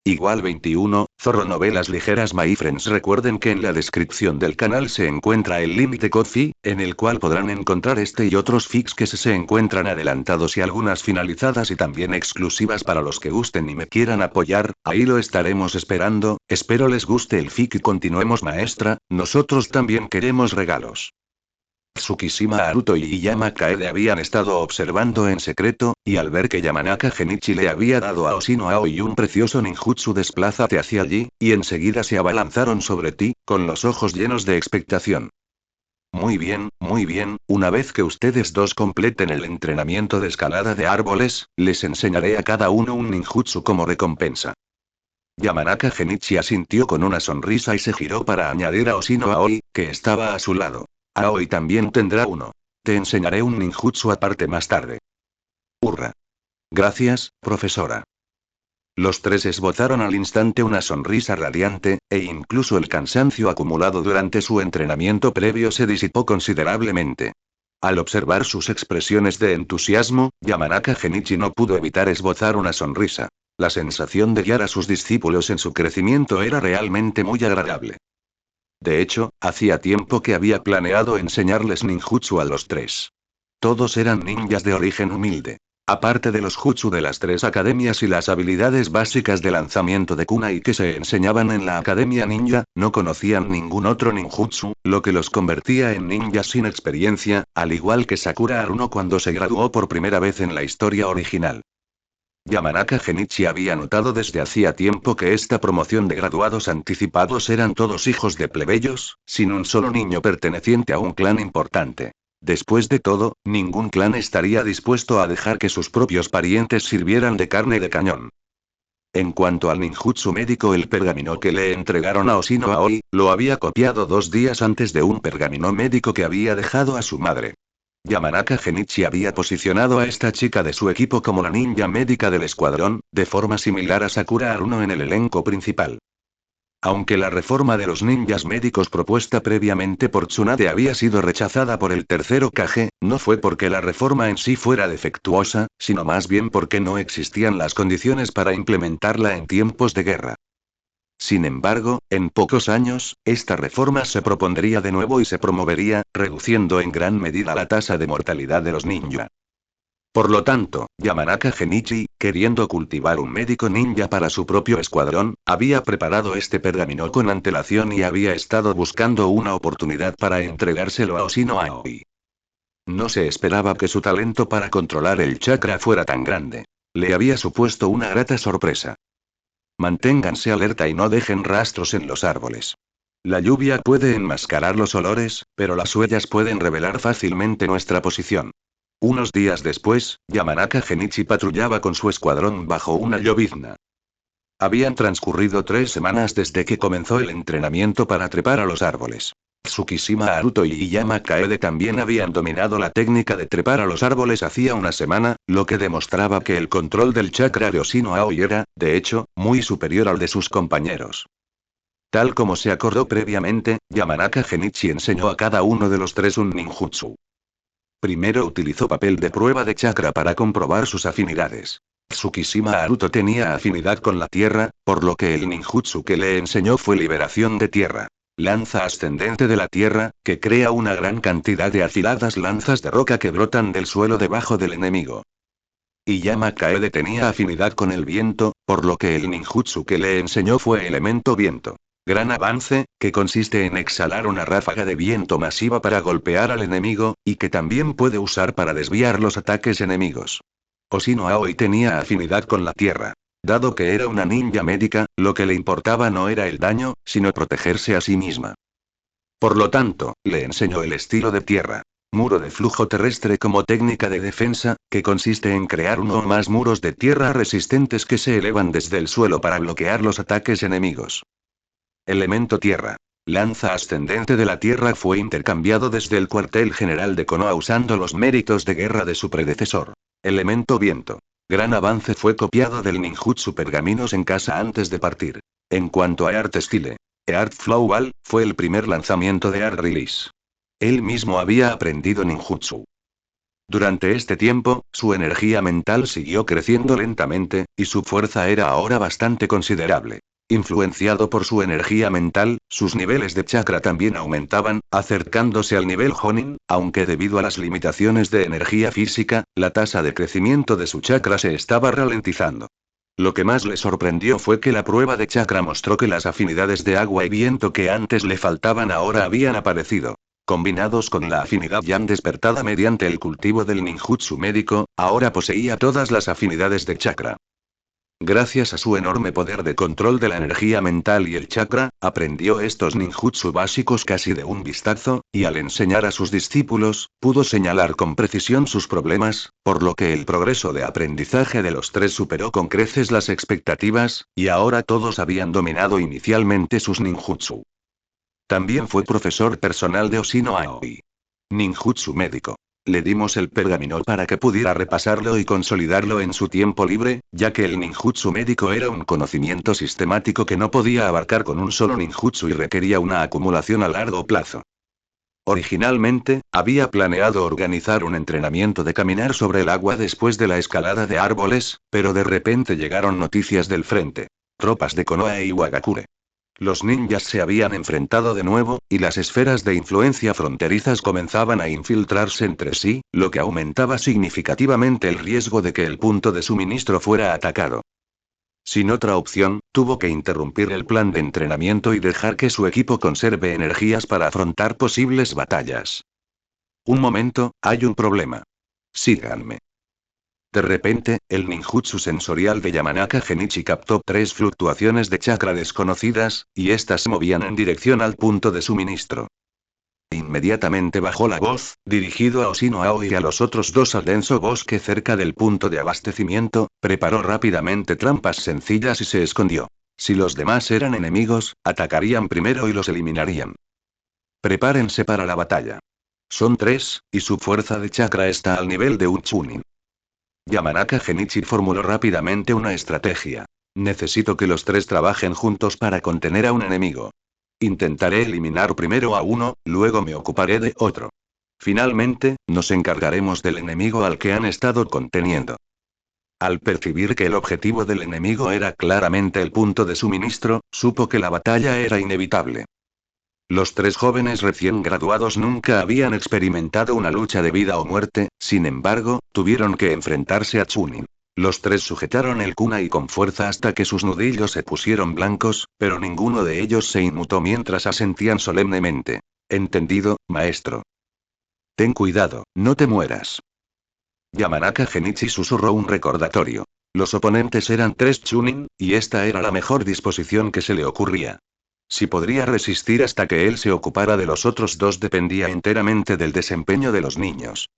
Igual 21, Zorro Novelas Ligeras. My friends, recuerden que en la descripción del canal se encuentra el link de Ko-fi, en el cual podrán encontrar este y otros fics que se encuentran adelantados y algunas finalizadas y también exclusivas para los que gusten y me quieran apoyar. Ahí lo estaremos esperando. Espero les guste el fic y continuemos, maestra, nosotros también queremos regalos. Tsukishima Haruto y Iyama Kaede habían estado observando en secreto, y al ver que Yamanaka Genichi le había dado a Oshino Aoi un precioso ninjutsu, desplázate hacia allí, y enseguida se abalanzaron sobre ti, con los ojos llenos de expectación. Muy bien, una vez que ustedes dos completen el entrenamiento de escalada de árboles, les enseñaré a cada uno un ninjutsu como recompensa. Yamanaka Genichi asintió con una sonrisa y se giró para añadir a Oshino Aoi, que estaba a su lado. Aoi también tendrá uno. Te enseñaré un ninjutsu aparte más tarde. Hurra. Gracias, profesora. Los tres esbozaron al instante una sonrisa radiante, e incluso el cansancio acumulado durante su entrenamiento previo se disipó considerablemente. Al observar sus expresiones de entusiasmo, Yamanaka Genichi no pudo evitar esbozar una sonrisa. La sensación de guiar a sus discípulos en su crecimiento era realmente muy agradable. De hecho, hacía tiempo que había planeado enseñarles ninjutsu a los tres. Todos eran ninjas de origen humilde. Aparte de los jutsu de las tres academias y las habilidades básicas de lanzamiento de kunai que se enseñaban en la academia ninja, no conocían ningún otro ninjutsu, lo que los convertía en ninjas sin experiencia, al igual que Sakura Haruno cuando se graduó por primera vez en la historia original. Yamanaka Genichi había notado desde hacía tiempo que esta promoción de graduados anticipados eran todos hijos de plebeyos, sin un solo niño perteneciente a un clan importante. Después de todo, ningún clan estaría dispuesto a dejar que sus propios parientes sirvieran de carne de cañón. En cuanto al ninjutsu médico, el pergamino que le entregaron a Oshino Aoi, lo había copiado 2 días antes de un pergamino médico que había dejado a su madre. Yamanaka Genichi había posicionado a esta chica de su equipo como la ninja médica del escuadrón, de forma similar a Sakura Haruno en el elenco principal. Aunque la reforma de los ninjas médicos propuesta previamente por Tsunade había sido rechazada por el tercer Hokage, no fue porque la reforma en sí fuera defectuosa, sino más bien porque no existían las condiciones para implementarla en tiempos de guerra. Sin embargo, en pocos años, esta reforma se propondría de nuevo y se promovería, reduciendo en gran medida la tasa de mortalidad de los ninja. Por lo tanto, Yamanaka Genichi, queriendo cultivar un médico ninja para su propio escuadrón, había preparado este pergamino con antelación y había estado buscando una oportunidad para entregárselo a Oshino Aoi. No se esperaba que su talento para controlar el chakra fuera tan grande. Le había supuesto una grata sorpresa. Manténganse alerta y no dejen rastros en los árboles. La lluvia puede enmascarar los olores, pero las huellas pueden revelar fácilmente nuestra posición. Unos días después, Yamanaka Genichi patrullaba con su escuadrón bajo una llovizna. Habían transcurrido 3 semanas desde que comenzó el entrenamiento para trepar a los árboles. Tsukishima Haruto y Iyama Kaede también habían dominado la técnica de trepar a los árboles hacía una semana, lo que demostraba que el control del chakra de Oshino Aoi era, de hecho, muy superior al de sus compañeros. Tal como se acordó previamente, Yamanaka Genichi enseñó a cada uno de los tres un ninjutsu. Primero utilizó papel de prueba de chakra para comprobar sus afinidades. Tsukishima Haruto tenía afinidad con la tierra, por lo que el ninjutsu que le enseñó fue liberación de tierra. Lanza ascendente de la tierra, que crea una gran cantidad de afiladas lanzas de roca que brotan del suelo debajo del enemigo. Iyama Kaede tenía afinidad con el viento, por lo que el ninjutsu que le enseñó fue elemento viento. Gran avance, que consiste en exhalar una ráfaga de viento masiva para golpear al enemigo, y que también puede usar para desviar los ataques enemigos. Oshino Aoi tenía afinidad con la tierra. Dado que era una ninja médica, lo que le importaba no era el daño, sino protegerse a sí misma. Por lo tanto, le enseñó el estilo de tierra. Muro de flujo terrestre como técnica de defensa, que consiste en crear uno o más muros de tierra resistentes que se elevan desde el suelo para bloquear los ataques enemigos. Elemento tierra. Lanza ascendente de la tierra fue intercambiado desde el cuartel general de Konoha usando los méritos de guerra de su predecesor. Elemento viento. Gran avance fue copiado del ninjutsu pergaminos en casa antes de partir. En cuanto a Art Style, Eart Flowball, fue el primer lanzamiento de Art Release. Él mismo había aprendido ninjutsu. Durante este tiempo, su energía mental siguió creciendo lentamente, y su fuerza era ahora bastante considerable. Influenciado por su energía mental, sus niveles de chakra también aumentaban, acercándose al nivel Jonin, aunque debido a las limitaciones de energía física, la tasa de crecimiento de su chakra se estaba ralentizando. Lo que más le sorprendió fue que la prueba de chakra mostró que las afinidades de agua y viento que antes le faltaban ahora habían aparecido. Combinados con la afinidad yang despertada mediante el cultivo del ninjutsu médico, ahora poseía todas las afinidades de chakra. Gracias a su enorme poder de control de la energía mental y el chakra, aprendió estos ninjutsu básicos casi de un vistazo, y al enseñar a sus discípulos, pudo señalar con precisión sus problemas, por lo que el progreso de aprendizaje de los tres superó con creces las expectativas, y ahora todos habían dominado inicialmente sus ninjutsu. También fue profesor personal de Hoshino Aoi. Ninjutsu médico. Le dimos el pergamino para que pudiera repasarlo y consolidarlo en su tiempo libre, ya que el ninjutsu médico era un conocimiento sistemático que no podía abarcar con un solo ninjutsu y requería una acumulación a largo plazo. Originalmente, había planeado organizar un entrenamiento de caminar sobre el agua después de la escalada de árboles, pero de repente llegaron noticias del frente. Tropas de Konoha y Iwagakure. Los ninjas se habían enfrentado de nuevo, y las esferas de influencia fronterizas comenzaban a infiltrarse entre sí, lo que aumentaba significativamente el riesgo de que el punto de suministro fuera atacado. Sin otra opción, tuvo que interrumpir el plan de entrenamiento y dejar que su equipo conserve energías para afrontar posibles batallas. Un momento, hay un problema. Síganme. De repente, el ninjutsu sensorial de Yamanaka Genichi captó 3 fluctuaciones de chakra desconocidas, y estas se movían en dirección al punto de suministro. Inmediatamente bajó la voz, dirigido a Hoshino Aoi y a los otros dos al denso bosque cerca del punto de abastecimiento, preparó rápidamente trampas sencillas y se escondió. Si los demás eran enemigos, atacarían primero y los eliminarían. Prepárense para la batalla. Son 3, y su fuerza de chakra está al nivel de un chunin. Yamanaka Genichi formuló rápidamente una estrategia. Necesito que los 3 trabajen juntos para contener a un enemigo. Intentaré eliminar primero a uno, luego me ocuparé de otro. Finalmente, nos encargaremos del enemigo al que han estado conteniendo. Al percibir que el objetivo del enemigo era claramente el punto de suministro, supo que la batalla era inevitable. Los 3 jóvenes recién graduados nunca habían experimentado una lucha de vida o muerte, sin embargo, tuvieron que enfrentarse a Chunin. Los 3 sujetaron el kunai con fuerza hasta que sus nudillos se pusieron blancos, pero ninguno de ellos se inmutó mientras asentían solemnemente. Entendido, maestro. Ten cuidado, no te mueras. Yamanaka Genichi susurró un recordatorio. Los oponentes eran 3 Chunin, y esta era la mejor disposición que se le ocurría. Si podría resistir hasta que él se ocupara de los otros 2 dependía enteramente del desempeño de los niños.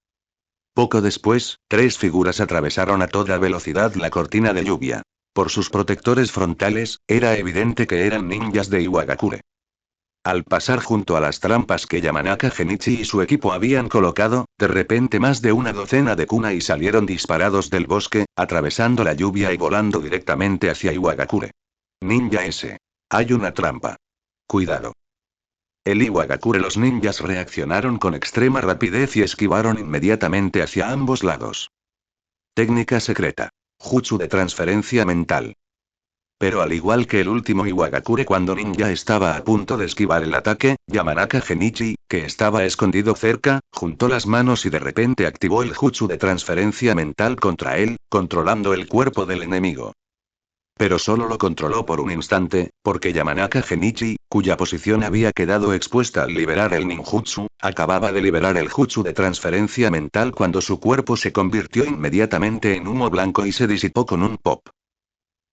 Poco después, 3 figuras atravesaron a toda velocidad la cortina de lluvia. Por sus protectores frontales, era evidente que eran ninjas de Iwagakure. Al pasar junto a las trampas que Yamanaka Genichi y su equipo habían colocado, de repente más de una docena de kunai salieron disparados del bosque, atravesando la lluvia y volando directamente hacia Iwagakure. Ninja S. Hay una trampa. Cuidado. El Iwagakure. Los ninjas reaccionaron con extrema rapidez y esquivaron inmediatamente hacia ambos lados. Técnica secreta. Jutsu de transferencia mental. Pero al igual que el último Iwagakure cuando Ninja estaba a punto de esquivar el ataque, Yamanaka Genichi, que estaba escondido cerca, juntó las manos y de repente activó el jutsu de transferencia mental contra él, controlando el cuerpo del enemigo. Pero solo lo controló por un instante, porque Yamanaka Genichi, cuya posición había quedado expuesta al liberar el ninjutsu, acababa de liberar el jutsu de transferencia mental cuando su cuerpo se convirtió inmediatamente en humo blanco y se disipó con un pop.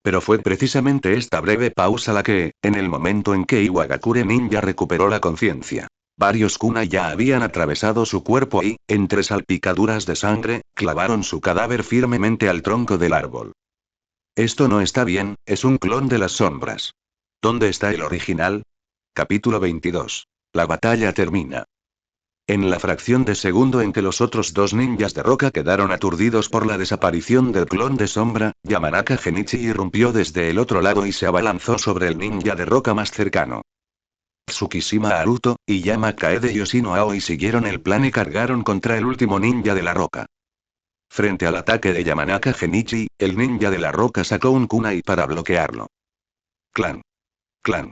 Pero fue precisamente esta breve pausa la que, en el momento en que Iwagakure Ninja recuperó la conciencia. Varios kunai ya habían atravesado su cuerpo y, entre salpicaduras de sangre, clavaron su cadáver firmemente al tronco del árbol. Esto no está bien, es un clon de las sombras. ¿Dónde está el original? Capítulo 22. La batalla termina. En la fracción de segundo en que los otros 2 ninjas de roca quedaron aturdidos por la desaparición del clon de sombra, Yamanaka Genichi irrumpió desde el otro lado y se abalanzó sobre el ninja de roca más cercano. Tsukishima Haruto, Iyama Kaede y Oshino Aoi siguieron el plan y cargaron contra el último ninja de la roca. Frente al ataque de Yamanaka Genichi, el ninja de la roca sacó un kunai para bloquearlo. Clan. Clan.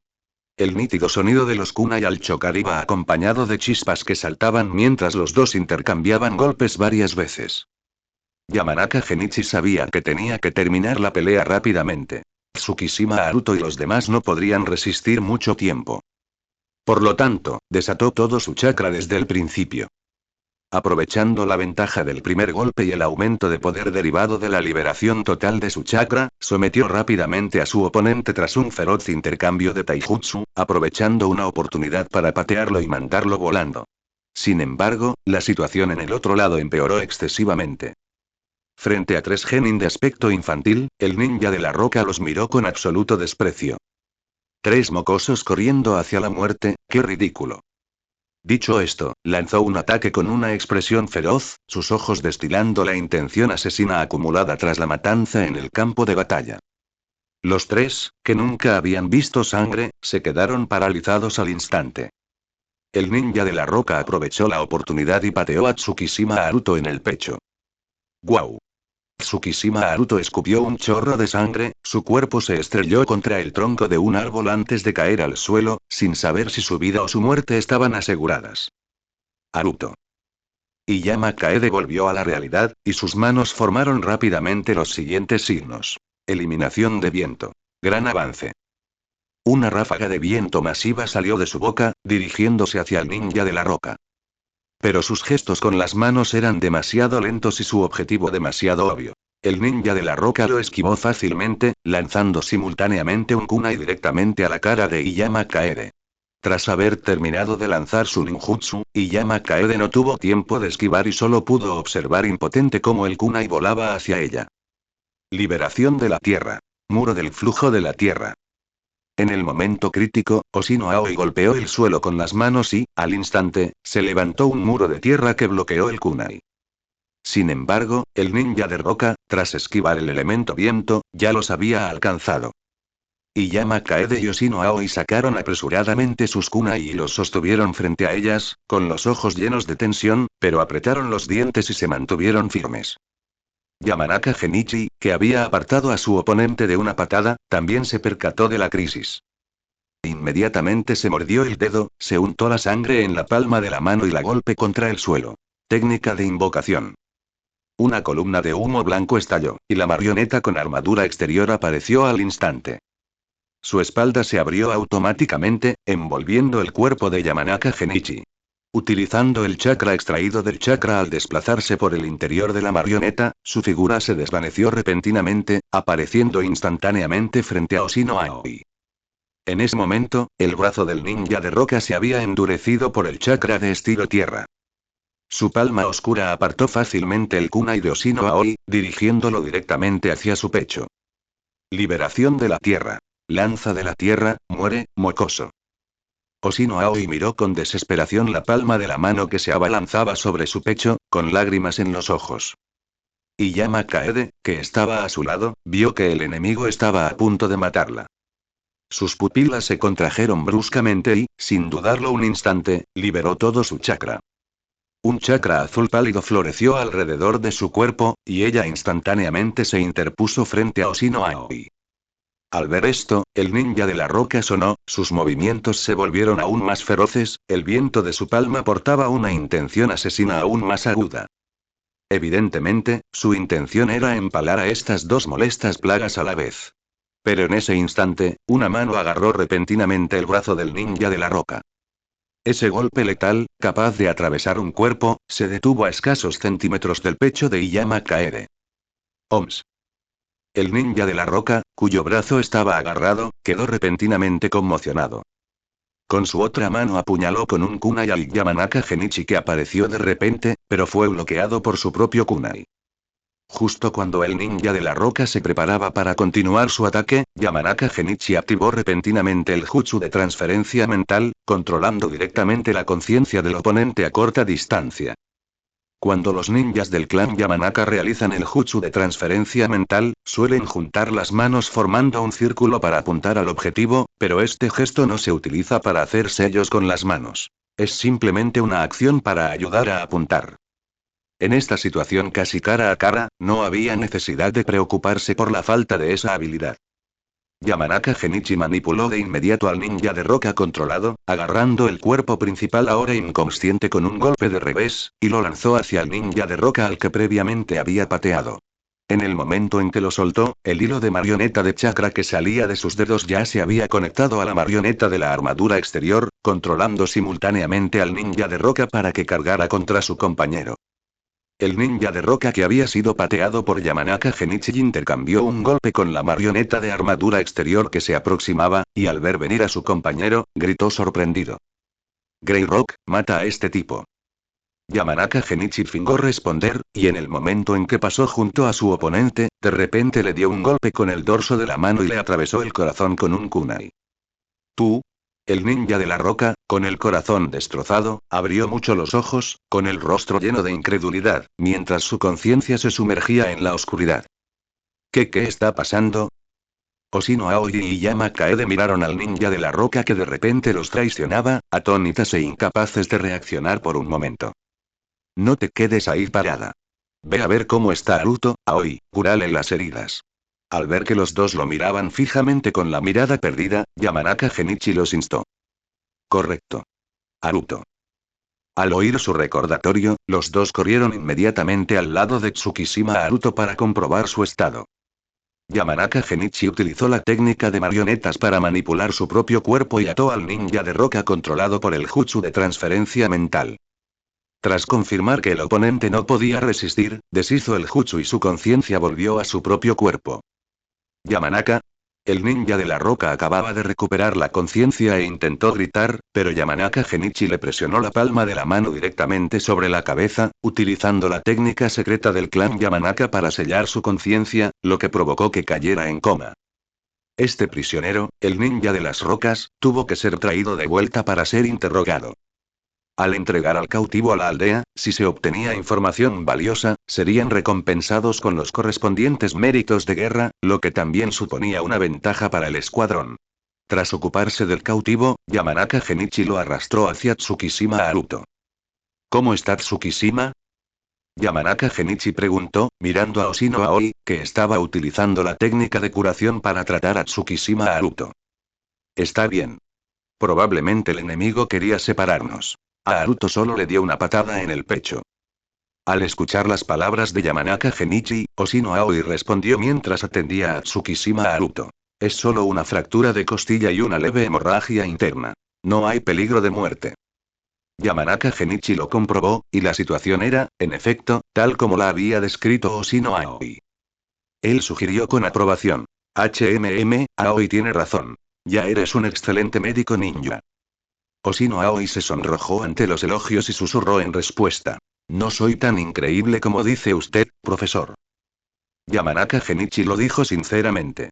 El nítido sonido de los kunai al chocar iba acompañado de chispas que saltaban mientras los dos intercambiaban golpes varias veces. Yamanaka Genichi sabía que tenía que terminar la pelea rápidamente. Tsukishima Haruto y los demás no podrían resistir mucho tiempo. Por lo tanto, desató todo su chakra desde el principio. Aprovechando la ventaja del primer golpe y el aumento de poder derivado de la liberación total de su chakra, sometió rápidamente a su oponente tras un feroz intercambio de taijutsu, aprovechando una oportunidad para patearlo y mandarlo volando. Sin embargo, la situación en el otro lado empeoró excesivamente. Frente a tres genin de aspecto infantil, el ninja de la roca los miró con absoluto desprecio. Tres mocosos corriendo hacia la muerte, ¡qué ridículo! Dicho esto, lanzó un ataque con una expresión feroz, sus ojos destilando la intención asesina acumulada tras la matanza en el campo de batalla. Los tres, que nunca habían visto sangre, se quedaron paralizados al instante. El ninja de la roca aprovechó la oportunidad y pateó a Tsukishima Haruto en el pecho. ¡Guau! Tsukishima Haruto escupió un chorro de sangre, su cuerpo se estrelló contra el tronco de un árbol antes de caer al suelo, sin saber si su vida o su muerte estaban aseguradas. Haruto. Iyama Kaede volvió a la realidad, y sus manos formaron rápidamente los siguientes signos. Eliminación de viento. Gran avance. Una ráfaga de viento masiva salió de su boca, dirigiéndose hacia el ninja de la roca. Pero sus gestos con las manos eran demasiado lentos y su objetivo demasiado obvio. El ninja de la roca lo esquivó fácilmente, lanzando simultáneamente un kunai directamente a la cara de Iyama Kaede. Tras haber terminado de lanzar su ninjutsu, Iyama Kaede no tuvo tiempo de esquivar y solo pudo observar impotente cómo el kunai volaba hacia ella. Liberación de la tierra. Muro del flujo de la tierra. En el momento crítico, Oshino Aoi golpeó el suelo con las manos y, al instante, se levantó un muro de tierra que bloqueó el kunai. Sin embargo, el ninja de roca, tras esquivar el elemento viento, ya los había alcanzado. Iyama Kaede y Oshino Aoi sacaron apresuradamente sus kunai y los sostuvieron frente a ellas, con los ojos llenos de tensión, pero apretaron los dientes y se mantuvieron firmes. Yamanaka Genichi, que había apartado a su oponente de una patada, también se percató de la crisis. Inmediatamente se mordió el dedo, se untó la sangre en la palma de la mano y la golpe contra el suelo. Técnica de invocación. Una columna de humo blanco estalló, y la marioneta con armadura exterior apareció al instante. Su espalda se abrió automáticamente, envolviendo el cuerpo de Yamanaka Genichi. Utilizando el chakra extraído del chakra al desplazarse por el interior de la marioneta, su figura se desvaneció repentinamente, apareciendo instantáneamente frente a Oshino Aoi. En ese momento, el brazo del ninja de roca se había endurecido por el chakra de estilo tierra. Su palma oscura apartó fácilmente el kunai de Oshino Aoi, dirigiéndolo directamente hacia su pecho. Liberación de la tierra. Lanza de la tierra, muere, mocoso. Oshino Aoi miró con desesperación la palma de la mano que se abalanzaba sobre su pecho, con lágrimas en los ojos. Iyama Kaede, que estaba a su lado, vio que el enemigo estaba a punto de matarla. Sus pupilas se contrajeron bruscamente y, sin dudarlo un instante, liberó todo su chakra. Un chakra azul pálido floreció alrededor de su cuerpo, y ella instantáneamente se interpuso frente a Oshino Aoi. Al ver esto, el ninja de la roca sonó, sus movimientos se volvieron aún más feroces, el viento de su palma portaba una intención asesina aún más aguda. Evidentemente, su intención era empalar a estas dos molestas plagas a la vez. Pero en ese instante, una mano agarró repentinamente el brazo del ninja de la roca. Ese golpe letal, capaz de atravesar un cuerpo, se detuvo a escasos centímetros del pecho de Iyama Kaede. Oms. El ninja de la roca, cuyo brazo estaba agarrado, quedó repentinamente conmocionado. Con su otra mano apuñaló con un kunai al Yamanaka Genichi que apareció de repente, pero fue bloqueado por su propio kunai. Justo cuando el ninja de la roca se preparaba para continuar su ataque, Yamanaka Genichi activó repentinamente el jutsu de transferencia mental, controlando directamente la conciencia del oponente a corta distancia. Cuando los ninjas del clan Yamanaka realizan el jutsu de transferencia mental, suelen juntar las manos formando un círculo para apuntar al objetivo, pero este gesto no se utiliza para hacer sellos con las manos. Es simplemente una acción para ayudar a apuntar. En esta situación casi cara a cara, no había necesidad de preocuparse por la falta de esa habilidad. Yamanaka Genichi manipuló de inmediato al ninja de roca controlado, agarrando el cuerpo principal ahora inconsciente con un golpe de revés, y lo lanzó hacia el ninja de roca al que previamente había pateado. En el momento en que lo soltó, el hilo de marioneta de chakra que salía de sus dedos ya se había conectado a la marioneta de la armadura exterior, controlando simultáneamente al ninja de roca para que cargara contra su compañero. El ninja de roca que había sido pateado por Yamanaka Genichi intercambió un golpe con la marioneta de armadura exterior que se aproximaba, y al ver venir a su compañero, gritó sorprendido. Grey Rock, mata a este tipo. Yamanaka Genichi fingó responder, y en el momento en que pasó junto a su oponente, de repente le dio un golpe con el dorso de la mano y le atravesó el corazón con un kunai. ¿Tú? El ninja de la roca, con el corazón destrozado, abrió mucho los ojos, con el rostro lleno de incredulidad, mientras su conciencia se sumergía en la oscuridad. ¿Qué está pasando? Hoshino Aoi y Yama Kaede miraron al ninja de la roca que de repente los traicionaba, atónitas e incapaces de reaccionar por un momento. No te quedes ahí parada. Ve a ver cómo está Naruto, Aoi, cúrale las heridas. Al ver que los dos lo miraban fijamente con la mirada perdida, Yamanaka Genichi los instó. Correcto. Naruto. Al oír su recordatorio, los dos corrieron inmediatamente al lado de Tsukishima Naruto para comprobar su estado. Yamanaka Genichi utilizó la técnica de marionetas para manipular su propio cuerpo y ató al ninja de roca controlado por el jutsu de transferencia mental. Tras confirmar que el oponente no podía resistir, deshizo el jutsu y su conciencia volvió a su propio cuerpo. Yamanaka. El ninja de la roca acababa de recuperar la conciencia e intentó gritar, pero Yamanaka Genichi le presionó la palma de la mano directamente sobre la cabeza, utilizando la técnica secreta del clan Yamanaka para sellar su conciencia, lo que provocó que cayera en coma. Este prisionero, el ninja de las rocas, tuvo que ser traído de vuelta para ser interrogado. Al entregar al cautivo a la aldea, si se obtenía información valiosa, serían recompensados con los correspondientes méritos de guerra, lo que también suponía una ventaja para el escuadrón. Tras ocuparse del cautivo, Yamanaka Genichi lo arrastró hacia Tsukishima Naruto. ¿Cómo está Tsukishima? Yamanaka Genichi preguntó, mirando a Hoshino Aoi, que estaba utilizando la técnica de curación para tratar a Tsukishima Naruto. Está bien. Probablemente el enemigo quería separarnos. A Naruto solo le dio una patada en el pecho. Al escuchar las palabras de Yamanaka Genichi, Hoshino Aoi respondió mientras atendía a Tsukishima Naruto. Es solo una fractura de costilla y una leve hemorragia interna. No hay peligro de muerte. Yamanaka Genichi lo comprobó, y la situación era, en efecto, tal como la había descrito Hoshino Aoi. Él sugirió con aprobación. Aoi tiene razón. Ya eres un excelente médico ninja. Hoshino Aoi se sonrojó ante los elogios y susurró en respuesta. No soy tan increíble como dice usted, profesor. Yamanaka Genichi lo dijo sinceramente.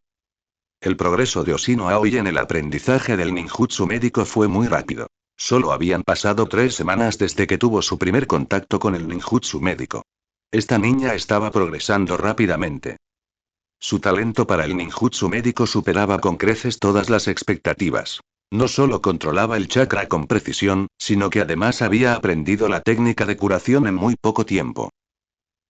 El progreso de Hoshino Aoi en el aprendizaje del ninjutsu médico fue muy rápido. Solo habían pasado 3 semanas desde que tuvo su primer contacto con el ninjutsu médico. Esta niña estaba progresando rápidamente. Su talento para el ninjutsu médico superaba con creces todas las expectativas. No solo controlaba el chakra con precisión, sino que además había aprendido la técnica de curación en muy poco tiempo.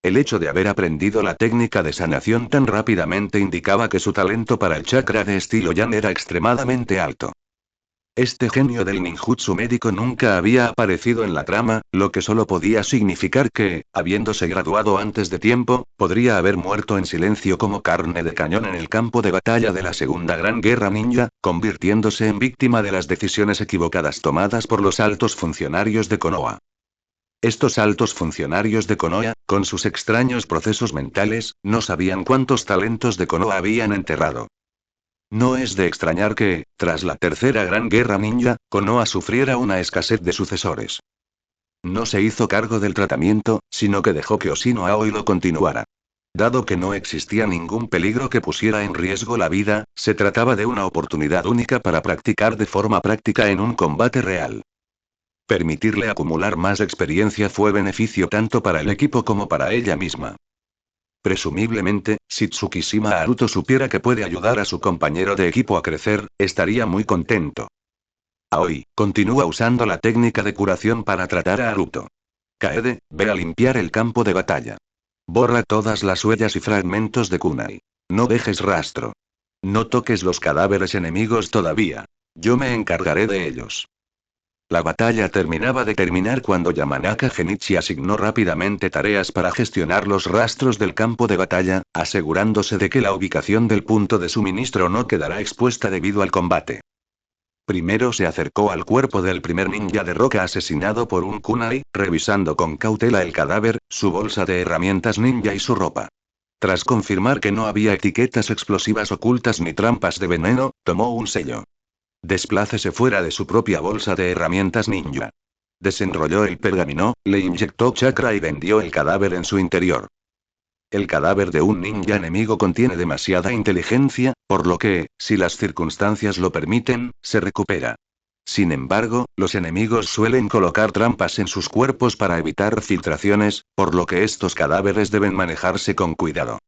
El hecho de haber aprendido la técnica de sanación tan rápidamente indicaba que su talento para el chakra de estilo Yan era extremadamente alto. Este genio del ninjutsu médico nunca había aparecido en la trama, lo que solo podía significar que, habiéndose graduado antes de tiempo, podría haber muerto en silencio como carne de cañón en el campo de batalla de la Segunda Gran Guerra Ninja, convirtiéndose en víctima de las decisiones equivocadas tomadas por los altos funcionarios de Konoha. Estos altos funcionarios de Konoha, con sus extraños procesos mentales, no sabían cuántos talentos de Konoha habían enterrado. No es de extrañar que, tras la Tercera Gran Guerra Ninja, Konoha sufriera una escasez de sucesores. No se hizo cargo del tratamiento, sino que dejó que Hoshino Aoi lo continuara. Dado que no existía ningún peligro que pusiera en riesgo la vida, se trataba de una oportunidad única para practicar de forma práctica en un combate real. Permitirle acumular más experiencia fue beneficio tanto para el equipo como para ella misma. Presumiblemente, si Tsukishima Haruto supiera que puede ayudar a su compañero de equipo a crecer, estaría muy contento. Aoi, continúa usando la técnica de curación para tratar a Haruto. Kaede, ve a limpiar el campo de batalla. Borra todas las huellas y fragmentos de kunai. No dejes rastro. No toques los cadáveres enemigos todavía. Yo me encargaré de ellos. La batalla terminaba de terminar cuando Yamanaka Genichi asignó rápidamente tareas para gestionar los rastros del campo de batalla, asegurándose de que la ubicación del punto de suministro no quedará expuesta debido al combate. Primero se acercó al cuerpo del primer ninja de roca asesinado por un kunai, revisando con cautela el cadáver, su bolsa de herramientas ninja y su ropa. Tras confirmar que no había etiquetas explosivas ocultas ni trampas de veneno, tomó un sello. Desplácese fuera de su propia bolsa de herramientas ninja. Desenrolló el pergamino, le inyectó chakra y vendió el cadáver en su interior. El cadáver de un ninja enemigo contiene demasiada inteligencia, por lo que, si las circunstancias lo permiten, se recupera. Sin embargo, los enemigos suelen colocar trampas en sus cuerpos para evitar filtraciones, por lo que estos cadáveres deben manejarse con cuidado.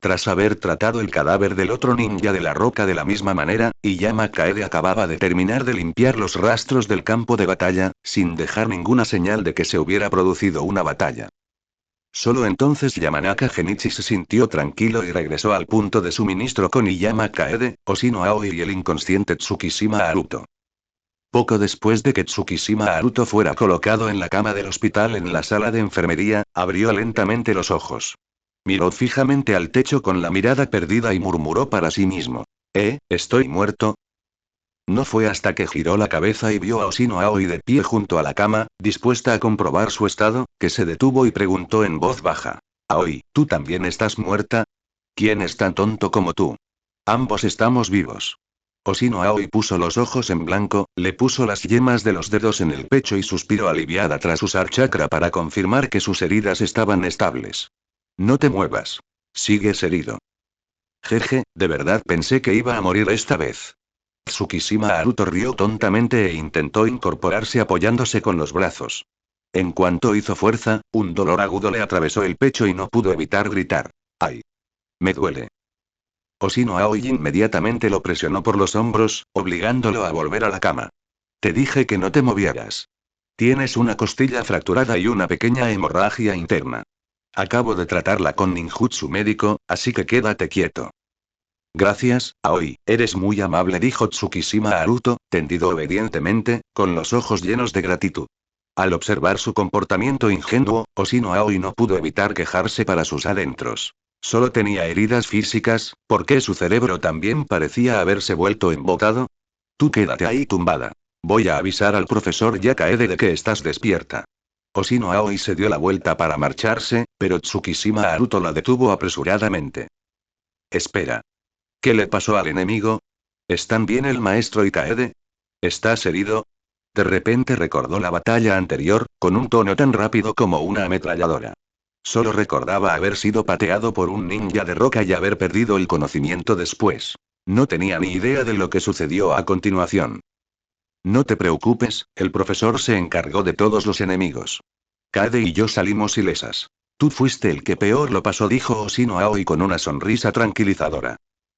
Tras haber tratado el cadáver del otro ninja de la roca de la misma manera, Iyama Kaede acababa de terminar de limpiar los rastros del campo de batalla, sin dejar ninguna señal de que se hubiera producido una batalla. Solo entonces Yamanaka Genichi se sintió tranquilo y regresó al punto de suministro con Iyama Kaede, Oshino Aoi y el inconsciente Tsukishima Haruto. Poco después de que Tsukishima Haruto fuera colocado en la cama del hospital en la sala de enfermería, abrió lentamente los ojos. Miró fijamente al techo con la mirada perdida y murmuró para sí mismo. ¿Estoy muerto? No fue hasta que giró la cabeza y vio a Oshino Aoi de pie junto a la cama, dispuesta a comprobar su estado, que se detuvo y preguntó en voz baja. Aoi, ¿tú también estás muerta? ¿Quién es tan tonto como tú? Ambos estamos vivos. Oshino Aoi puso los ojos en blanco, le puso las yemas de los dedos en el pecho y suspiró aliviada tras usar chakra para confirmar que sus heridas estaban estables. No te muevas. Sigues herido. Jeje, de verdad pensé que iba a morir esta vez. Tsukishima Haruto rió tontamente e intentó incorporarse apoyándose con los brazos. En cuanto hizo fuerza, un dolor agudo le atravesó el pecho y no pudo evitar gritar. ¡Ay! Me duele. Oshino Aoi inmediatamente lo presionó por los hombros, obligándolo a volver a la cama. Te dije que no te movieras. Tienes una costilla fracturada y una pequeña hemorragia interna. Acabo de tratarla con ninjutsu médico, así que quédate quieto. Gracias, Aoi, eres muy amable, dijo Tsukishima Haruto, tendido obedientemente, con los ojos llenos de gratitud. Al observar su comportamiento ingenuo, Oshino Aoi no pudo evitar quejarse para sus adentros. Solo tenía heridas físicas, ¿por qué su cerebro también parecía haberse vuelto embotado? Tú quédate ahí tumbada. Voy a avisar al profesor Yakaede de que estás despierta. Oshino Aoi se dio la vuelta para marcharse, pero Tsukishima Haruto la detuvo apresuradamente. Espera. ¿Qué le pasó al enemigo? ¿Están bien el maestro y Kaede? ¿Estás herido? De repente recordó la batalla anterior, con un tono tan rápido como una ametralladora. Solo recordaba haber sido pateado por un ninja de roca y haber perdido el conocimiento después. No tenía ni idea de lo que sucedió a continuación. No te preocupes, el profesor se encargó de todos los enemigos. Kaede y yo salimos ilesas. Tú fuiste el que peor lo pasó, dijo Oshino Aoi con una sonrisa tranquilizadora.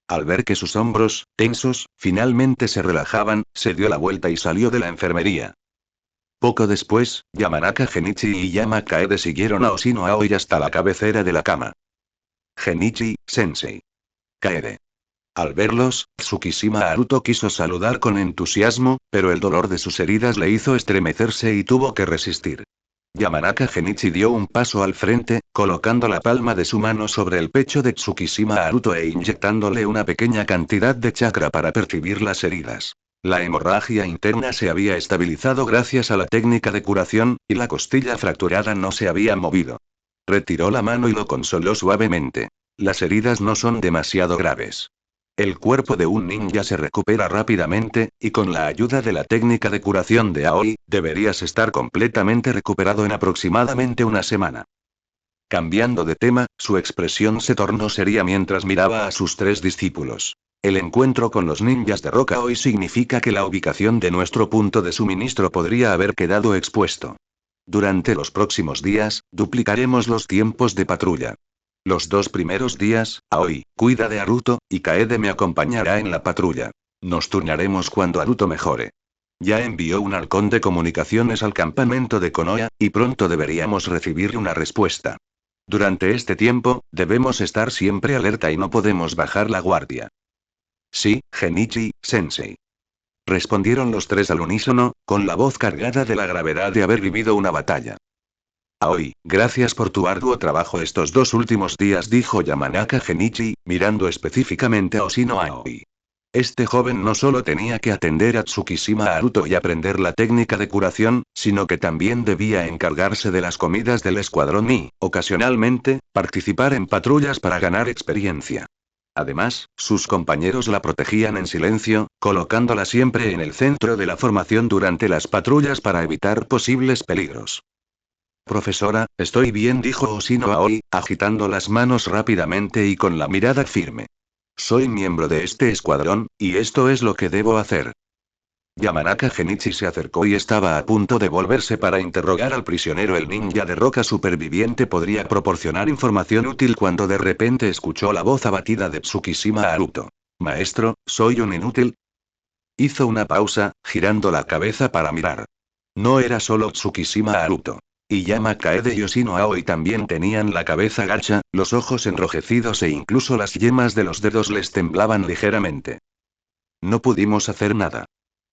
Al ver que sus hombros, tensos, finalmente se relajaban, se dio la vuelta y salió de la enfermería. Poco después, Yamanaka Genichi y Iyama Kaede siguieron a Oshino Aoi hasta la cabecera de la cama. Genichi, sensei. Kaede. Al verlos, Tsukishima Haruto quiso saludar con entusiasmo, pero el dolor de sus heridas le hizo estremecerse y tuvo que resistir. Yamanaka Genichi dio un paso al frente, colocando la palma de su mano sobre el pecho de Tsukishima Haruto e inyectándole una pequeña cantidad de chakra para percibir las heridas. La hemorragia interna se había estabilizado gracias a la técnica de curación, y la costilla fracturada no se había movido. Retiró la mano y lo consoló suavemente. Las heridas no son demasiado graves. El cuerpo de un ninja se recupera rápidamente, y con la ayuda de la técnica de curación de Aoi, deberías estar completamente recuperado en aproximadamente una semana. Cambiando de tema, su expresión se tornó seria mientras miraba a sus tres discípulos. El encuentro con los ninjas de roca hoy significa que la ubicación de nuestro punto de suministro podría haber quedado expuesto. Durante los próximos días, duplicaremos los tiempos de patrulla. Los 2 primeros días, Aoi, cuida de Haruto, y Kaede me acompañará en la patrulla. Nos turnaremos cuando Haruto mejore. Ya envió un halcón de comunicaciones al campamento de Konoha, y pronto deberíamos recibir una respuesta. Durante este tiempo, debemos estar siempre alerta y no podemos bajar la guardia. Sí, Genichi, sensei. Respondieron los tres al unísono, con la voz cargada de la gravedad de haber vivido una batalla. Aoi, gracias por tu arduo trabajo estos 2 últimos días, dijo Yamanaka Genichi, mirando específicamente a Oshino Aoi. Este joven no solo tenía que atender a Tsukishima Haruto y aprender la técnica de curación, sino que también debía encargarse de las comidas del escuadrón y, ocasionalmente, participar en patrullas para ganar experiencia. Además, sus compañeros la protegían en silencio, colocándola siempre en el centro de la formación durante las patrullas para evitar posibles peligros. Profesora, estoy bien, dijo Oshino Aoi, agitando las manos rápidamente y con la mirada firme. Soy miembro de este escuadrón, y esto es lo que debo hacer. Yamanaka Genichi se acercó y estaba a punto de volverse para interrogar al prisionero. El ninja de roca superviviente podría proporcionar información útil cuando de repente escuchó la voz abatida de Tsukishima Haruto. Maestro, ¿soy un inútil? Hizo una pausa, girando la cabeza para mirar. No era solo Tsukishima Haruto. Iyama Kaede y Oshino Aoi también tenían la cabeza gacha, los ojos enrojecidos e incluso las yemas de los dedos les temblaban ligeramente. No pudimos hacer nada.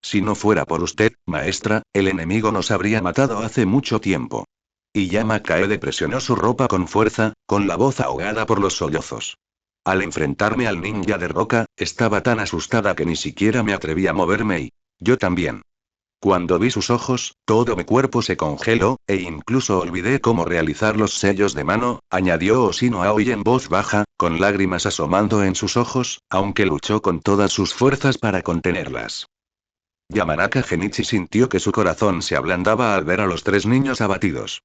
Si no fuera por usted, maestra, el enemigo nos habría matado hace mucho tiempo. Iyama Kaede presionó su ropa con fuerza, con la voz ahogada por los sollozos. Al enfrentarme al ninja de roca, estaba tan asustada que ni siquiera me atreví a moverme y... yo también. Cuando vi sus ojos, todo mi cuerpo se congeló, e incluso olvidé cómo realizar los sellos de mano, añadió Oshino Aoi en voz baja, con lágrimas asomando en sus ojos, aunque luchó con todas sus fuerzas para contenerlas. Yamanaka Genichi sintió que su corazón se ablandaba al ver a los 3 niños abatidos.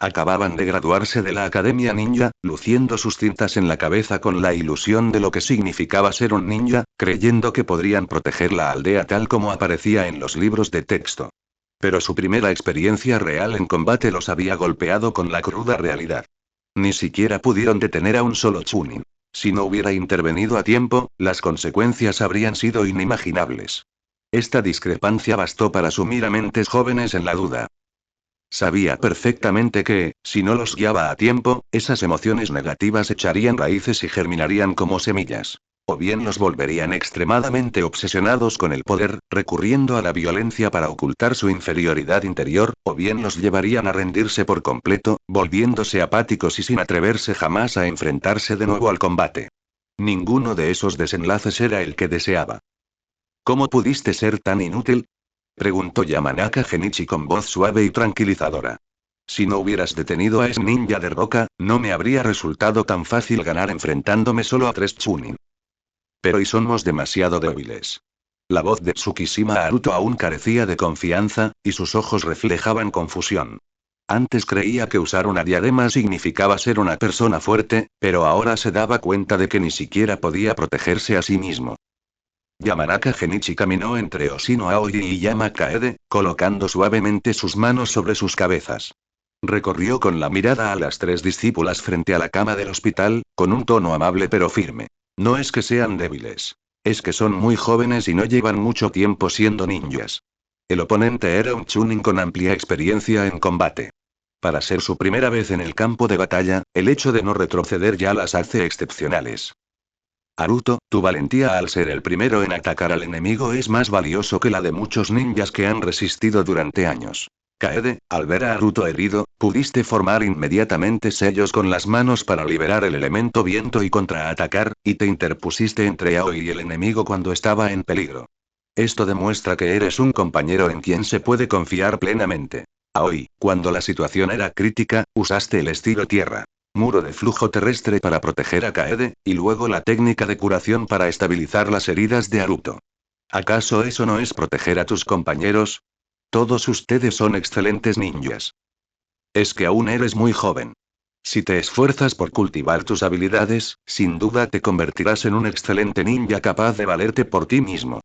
Acababan de graduarse de la Academia Ninja, luciendo sus cintas en la cabeza con la ilusión de lo que significaba ser un ninja, creyendo que podrían proteger la aldea tal como aparecía en los libros de texto. Pero su primera experiencia real en combate los había golpeado con la cruda realidad. Ni siquiera pudieron detener a un solo Chunin. Si no hubiera intervenido a tiempo, las consecuencias habrían sido inimaginables. Esta discrepancia bastó para sumir a mentes jóvenes en la duda. Sabía perfectamente que, si no los guiaba a tiempo, esas emociones negativas echarían raíces y germinarían como semillas. O bien los volverían extremadamente obsesionados con el poder, recurriendo a la violencia para ocultar su inferioridad interior, o bien los llevarían a rendirse por completo, volviéndose apáticos y sin atreverse jamás a enfrentarse de nuevo al combate. Ninguno de esos desenlaces era el que deseaba. ¿Cómo pudiste ser tan inútil?, preguntó Yamanaka Genichi con voz suave y tranquilizadora. Si no hubieras detenido a ese ninja de roca, no me habría resultado tan fácil ganar enfrentándome solo a 3 Chunin. Pero y somos demasiado débiles. La voz de Tsukishima Haruto aún carecía de confianza, y sus ojos reflejaban confusión. Antes creía que usar una diadema significaba ser una persona fuerte, pero ahora se daba cuenta de que ni siquiera podía protegerse a sí mismo. Yamanaka Genichi caminó entre Oshino Aoi y Iyama Kaede, colocando suavemente sus manos sobre sus cabezas. Recorrió con la mirada a las 3 discípulas frente a la cama del hospital, con un tono amable pero firme. No es que sean débiles. Es que son muy jóvenes y no llevan mucho tiempo siendo ninjas. El oponente era un Chunin con amplia experiencia en combate. Para ser su primera vez en el campo de batalla, el hecho de no retroceder ya las hace excepcionales. Haruto, tu valentía al ser el primero en atacar al enemigo es más valioso que la de muchos ninjas que han resistido durante años. Kaede, al ver a Haruto herido, pudiste formar inmediatamente sellos con las manos para liberar el elemento viento y contraatacar, y te interpusiste entre Aoi y el enemigo cuando estaba en peligro. Esto demuestra que eres un compañero en quien se puede confiar plenamente. Aoi, cuando la situación era crítica, usaste el estilo tierra. Muro de flujo terrestre para proteger a Kaede, y luego la técnica de curación para estabilizar las heridas de Haruto. ¿Acaso eso no es proteger a tus compañeros? Todos ustedes son excelentes ninjas. Es que aún eres muy joven. Si te esfuerzas por cultivar tus habilidades, sin duda te convertirás en un excelente ninja capaz de valerte por ti mismo.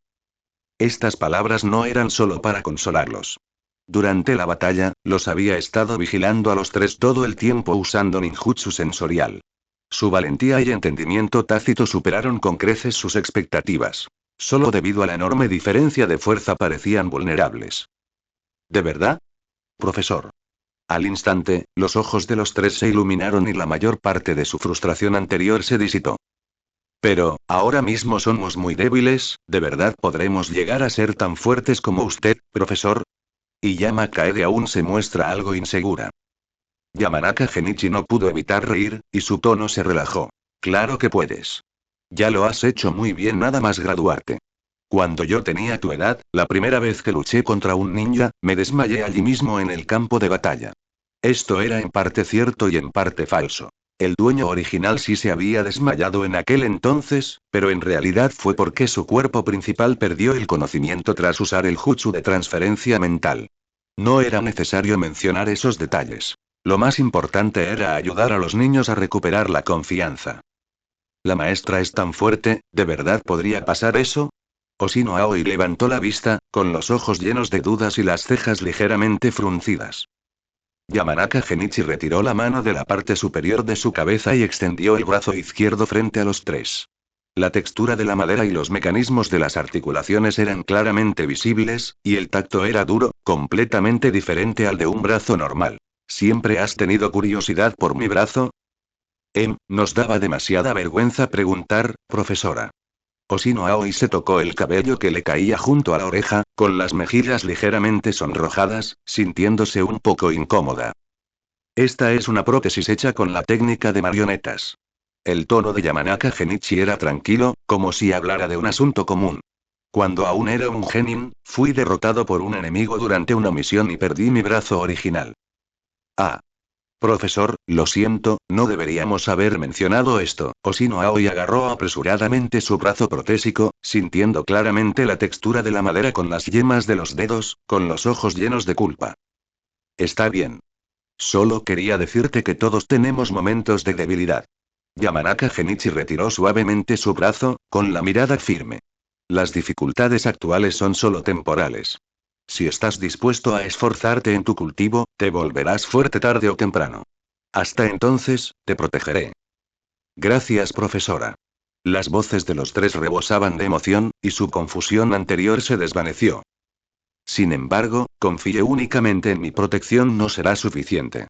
Estas palabras no eran solo para consolarlos. Durante la batalla, los había estado vigilando a los tres todo el tiempo usando ninjutsu sensorial. Su valentía y entendimiento tácito superaron con creces sus expectativas. Solo debido a la enorme diferencia de fuerza parecían vulnerables. ¿De verdad? Profesor. Al instante, los ojos de los tres se iluminaron y la mayor parte de su frustración anterior se disipó. Pero, ahora mismo somos muy débiles, ¿de verdad podremos llegar a ser tan fuertes como usted, profesor? Y Yama Kaede aún se muestra algo insegura. Yamanaka Genichi no pudo evitar reír, y su tono se relajó. Claro que puedes. Ya lo has hecho muy bien nada más graduarte. Cuando yo tenía tu edad, la primera vez que luché contra un ninja, me desmayé allí mismo en el campo de batalla. Esto era en parte cierto y en parte falso. El dueño original sí se había desmayado en aquel entonces, pero en realidad fue porque su cuerpo principal perdió el conocimiento tras usar el jutsu de transferencia mental. No era necesario mencionar esos detalles. Lo más importante era ayudar a los niños a recuperar la confianza. La maestra es tan fuerte, ¿de verdad podría pasar eso? Hoshino Aoi levantó la vista, con los ojos llenos de dudas y las cejas ligeramente fruncidas. Yamanaka Genichi retiró la mano de la parte superior de su cabeza y extendió el brazo izquierdo frente a los tres. La textura de la madera y los mecanismos de las articulaciones eran claramente visibles, y el tacto era duro, completamente diferente al de un brazo normal. ¿Siempre has tenido curiosidad por mi brazo? Nos daba demasiada vergüenza preguntar, profesora. Hoshino Aoi se tocó el cabello que le caía junto a la oreja, con las mejillas ligeramente sonrojadas, sintiéndose un poco incómoda. Esta es una prótesis hecha con la técnica de marionetas. El tono de Yamanaka Genichi era tranquilo, como si hablara de un asunto común. Cuando aún era un genin, fui derrotado por un enemigo durante una misión y perdí mi brazo original. Ah. Profesor, lo siento, no deberíamos haber mencionado esto. Hoshino Aoi agarró apresuradamente su brazo protésico, sintiendo claramente la textura de la madera con las yemas de los dedos, con los ojos llenos de culpa. Está bien. Solo quería decirte que todos tenemos momentos de debilidad. Yamanaka Genichi retiró suavemente su brazo, con la mirada firme. Las dificultades actuales son solo temporales. Si estás dispuesto a esforzarte en tu cultivo, te volverás fuerte tarde o temprano. Hasta entonces, te protegeré. Gracias, profesora. Las voces de los tres rebosaban de emoción, y su confusión anterior se desvaneció. Sin embargo, confíe únicamente en mi protección no será suficiente.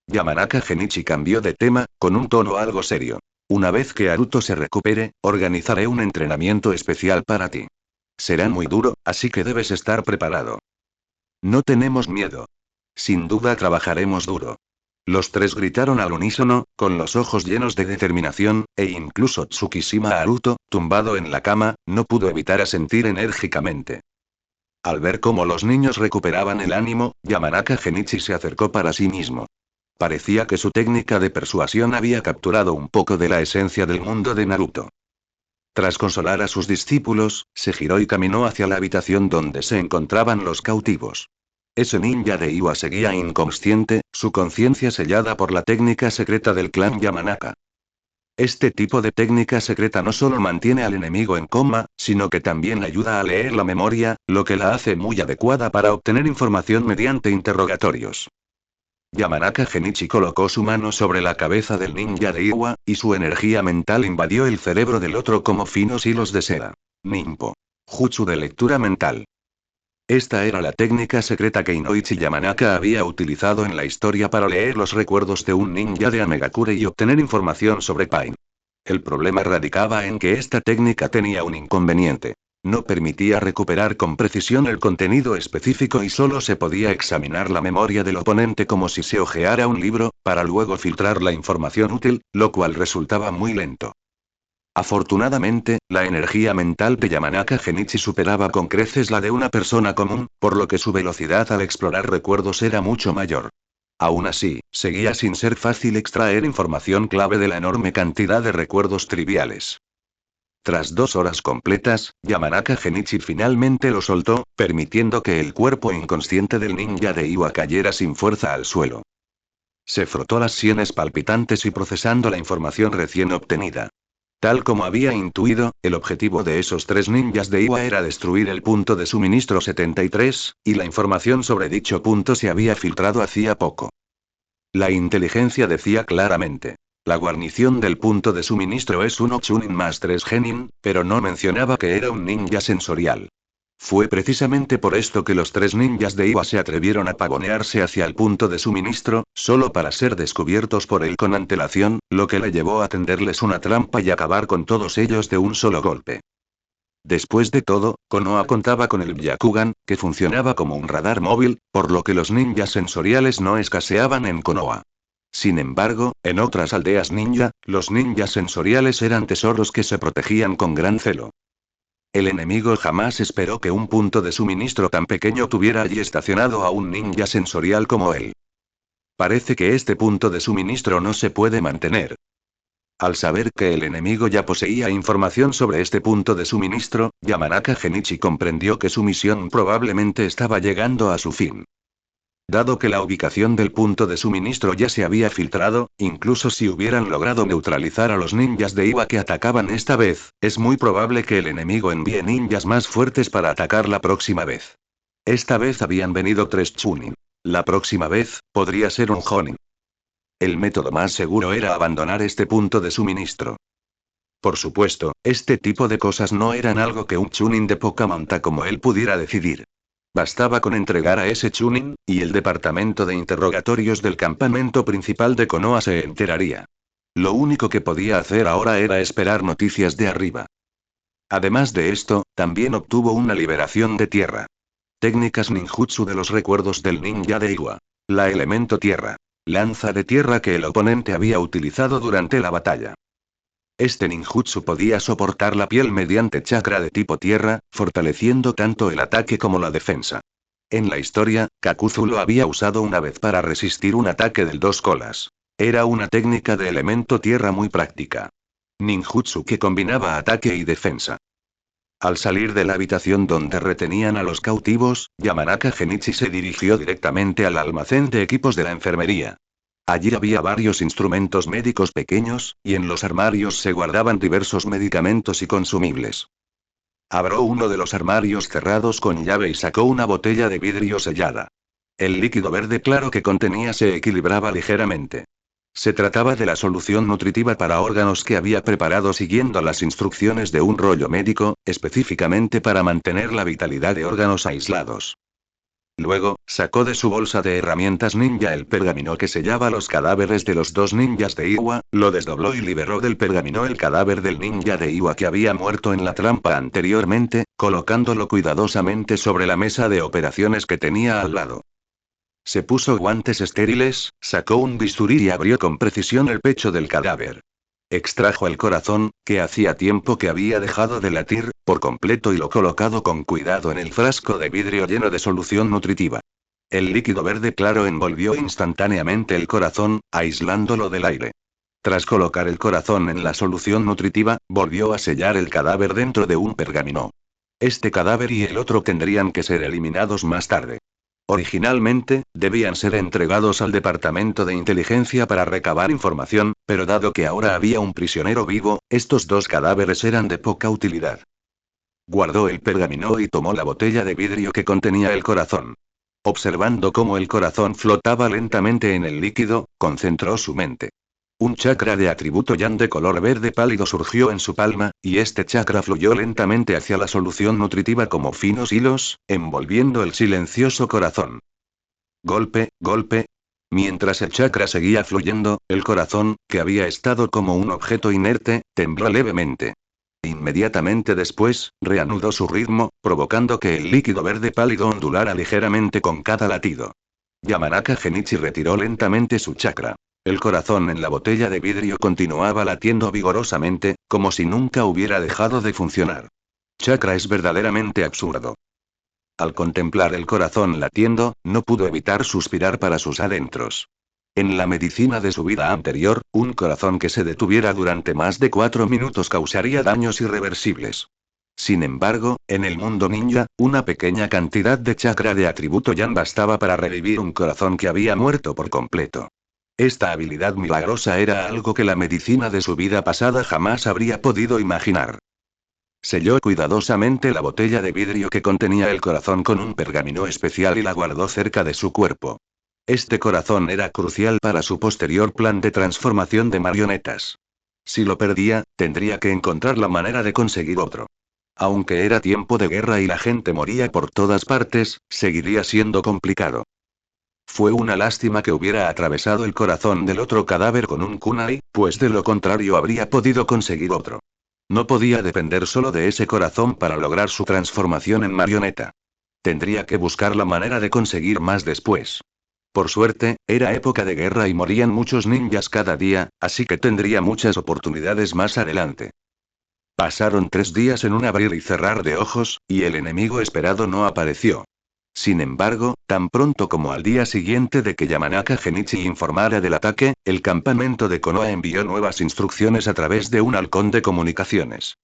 Yamanaka Genichi cambió de tema, con un tono algo serio. Una vez que Aruto se recupere, organizaré un entrenamiento especial para ti. Será muy duro, así que debes estar preparado. No tenemos miedo. Sin duda trabajaremos duro. Los tres gritaron al unísono, con los ojos llenos de determinación, e incluso Tsukishima Haruto, tumbado en la cama, no pudo evitar asentir enérgicamente. Al ver cómo los niños recuperaban el ánimo, Yamanaka Genichi se acercó para sí mismo. Parecía que su técnica de persuasión había capturado un poco de la esencia del mundo de Naruto. Tras consolar a sus discípulos, se giró y caminó hacia la habitación donde se encontraban los cautivos. Ese ninja de Iwa seguía inconsciente, su conciencia sellada por la técnica secreta del clan Yamanaka. Este tipo de técnica secreta no solo mantiene al enemigo en coma, sino que también ayuda a leer la memoria, lo que la hace muy adecuada para obtener información mediante interrogatorios. Yamanaka Genichi colocó su mano sobre la cabeza del ninja de Iwa, y su energía mental invadió el cerebro del otro como finos hilos de seda. Ninpo. Jutsu de lectura mental. Esta era la técnica secreta que Inoichi Yamanaka había utilizado en la historia para leer los recuerdos de un ninja de Amegakure y obtener información sobre Pain. El problema radicaba en que esta técnica tenía un inconveniente. No permitía recuperar con precisión el contenido específico y solo se podía examinar la memoria del oponente como si se hojeara un libro, para luego filtrar la información útil, lo cual resultaba muy lento. Afortunadamente, la energía mental de Yamanaka Genichi superaba con creces la de una persona común, por lo que su velocidad al explorar recuerdos era mucho mayor. Aún así, seguía sin ser fácil extraer información clave de la enorme cantidad de recuerdos triviales. Tras 2 horas completas, Yamanaka Genichi finalmente lo soltó, permitiendo que el cuerpo inconsciente del ninja de Iwa cayera sin fuerza al suelo. Se frotó las sienes palpitantes y procesando la información recién obtenida. Tal como había intuido, el objetivo de esos 3 ninjas de Iwa era destruir el punto de suministro 73, y la información sobre dicho punto se había filtrado hacía poco. La inteligencia decía claramente: la guarnición del punto de suministro es 1 Chunin más 3 Genin, pero no mencionaba que era un ninja sensorial. Fue precisamente por esto que los 3 ninjas de Iwa se atrevieron a pavonearse hacia el punto de suministro, solo para ser descubiertos por él con antelación, lo que le llevó a tenderles una trampa y acabar con todos ellos de un solo golpe. Después de todo, Konoha contaba con el Byakugan, que funcionaba como un radar móvil, por lo que los ninjas sensoriales no escaseaban en Konoha. Sin embargo, en otras aldeas ninja, los ninjas sensoriales eran tesoros que se protegían con gran celo. El enemigo jamás esperó que un punto de suministro tan pequeño tuviera allí estacionado a un ninja sensorial como él. Parece que este punto de suministro no se puede mantener. Al saber que el enemigo ya poseía información sobre este punto de suministro, Yamanaka Genichi comprendió que su misión probablemente estaba llegando a su fin. Dado que la ubicación del punto de suministro ya se había filtrado, incluso si hubieran logrado neutralizar a los ninjas de Iwa que atacaban esta vez, es muy probable que el enemigo envíe ninjas más fuertes para atacar la próxima vez. Esta vez habían venido 3 Chunin. La próxima vez, podría ser un Jonin. El método más seguro era abandonar este punto de suministro. Por supuesto, este tipo de cosas no eran algo que un Chunin de poca monta como él pudiera decidir. Bastaba con entregar a ese Chunin, y el departamento de interrogatorios del campamento principal de Konoha se enteraría. Lo único que podía hacer ahora era esperar noticias de arriba. Además de esto, también obtuvo una liberación de tierra. Técnicas ninjutsu de los recuerdos del ninja de Iwa. La elemento tierra. Lanza de tierra que el oponente había utilizado durante la batalla. Este ninjutsu podía soportar la piel mediante chakra de tipo tierra, fortaleciendo tanto el ataque como la defensa. En la historia, Kakuzu lo había usado una vez para resistir un ataque del dos colas. Era una técnica de elemento tierra muy práctica. Ninjutsu que combinaba ataque y defensa. Al salir de la habitación donde retenían a los cautivos, Yamanaka Genichi se dirigió directamente al almacén de equipos de la enfermería. Allí había varios instrumentos médicos pequeños, y en los armarios se guardaban diversos medicamentos y consumibles. Abrió uno de los armarios cerrados con llave y sacó una botella de vidrio sellada. El líquido verde claro que contenía se equilibraba ligeramente. Se trataba de la solución nutritiva para órganos que había preparado siguiendo las instrucciones de un rollo médico, específicamente para mantener la vitalidad de órganos aislados. Luego, sacó de su bolsa de herramientas ninja el pergamino que sellaba los cadáveres de los 2 ninjas de Iwa, lo desdobló y liberó del pergamino el cadáver del ninja de Iwa que había muerto en la trampa anteriormente, colocándolo cuidadosamente sobre la mesa de operaciones que tenía al lado. Se puso guantes estériles, sacó un bisturí y abrió con precisión el pecho del cadáver. Extrajo el corazón, que hacía tiempo que había dejado de latir, por completo y lo colocado con cuidado en el frasco de vidrio lleno de solución nutritiva. El líquido verde claro envolvió instantáneamente el corazón, aislándolo del aire. Tras colocar el corazón en la solución nutritiva, volvió a sellar el cadáver dentro de un pergamino. Este cadáver y el otro tendrían que ser eliminados más tarde. Originalmente, debían ser entregados al departamento de inteligencia para recabar información, pero dado que ahora había un prisionero vivo, estos 2 cadáveres eran de poca utilidad. Guardó el pergamino y tomó la botella de vidrio que contenía el corazón. Observando cómo el corazón flotaba lentamente en el líquido, concentró su mente. Un chakra de atributo yang de color verde pálido surgió en su palma, y este chakra fluyó lentamente hacia la solución nutritiva como finos hilos, envolviendo el silencioso corazón. Golpe, golpe. Mientras el chakra seguía fluyendo, el corazón, que había estado como un objeto inerte, tembló levemente. Inmediatamente después, reanudó su ritmo, provocando que el líquido verde pálido ondulara ligeramente con cada latido. Yamanaka Genichi retiró lentamente su chakra. El corazón en la botella de vidrio continuaba latiendo vigorosamente, como si nunca hubiera dejado de funcionar. Chakra es verdaderamente absurdo. Al contemplar el corazón latiendo, no pudo evitar suspirar para sus adentros. En la medicina de su vida anterior, un corazón que se detuviera durante más de 4 minutos causaría daños irreversibles. Sin embargo, en el mundo ninja, una pequeña cantidad de chakra de atributo yang bastaba para revivir un corazón que había muerto por completo. Esta habilidad milagrosa era algo que la medicina de su vida pasada jamás habría podido imaginar. Selló cuidadosamente la botella de vidrio que contenía el corazón con un pergamino especial y la guardó cerca de su cuerpo. Este corazón era crucial para su posterior plan de transformación de marionetas. Si lo perdía, tendría que encontrar la manera de conseguir otro. Aunque era tiempo de guerra y la gente moría por todas partes, seguiría siendo complicado. Fue una lástima que hubiera atravesado el corazón del otro cadáver con un kunai, pues de lo contrario habría podido conseguir otro. No podía depender solo de ese corazón para lograr su transformación en marioneta. Tendría que buscar la manera de conseguir más después. Por suerte, era época de guerra y morían muchos ninjas cada día, así que tendría muchas oportunidades más adelante. Pasaron 3 días en un abrir y cerrar de ojos, y el enemigo esperado no apareció. Sin embargo, tan pronto como al día siguiente de que Yamanaka Genichi informara del ataque, el campamento de Konoha envió nuevas instrucciones a través de un halcón de comunicaciones.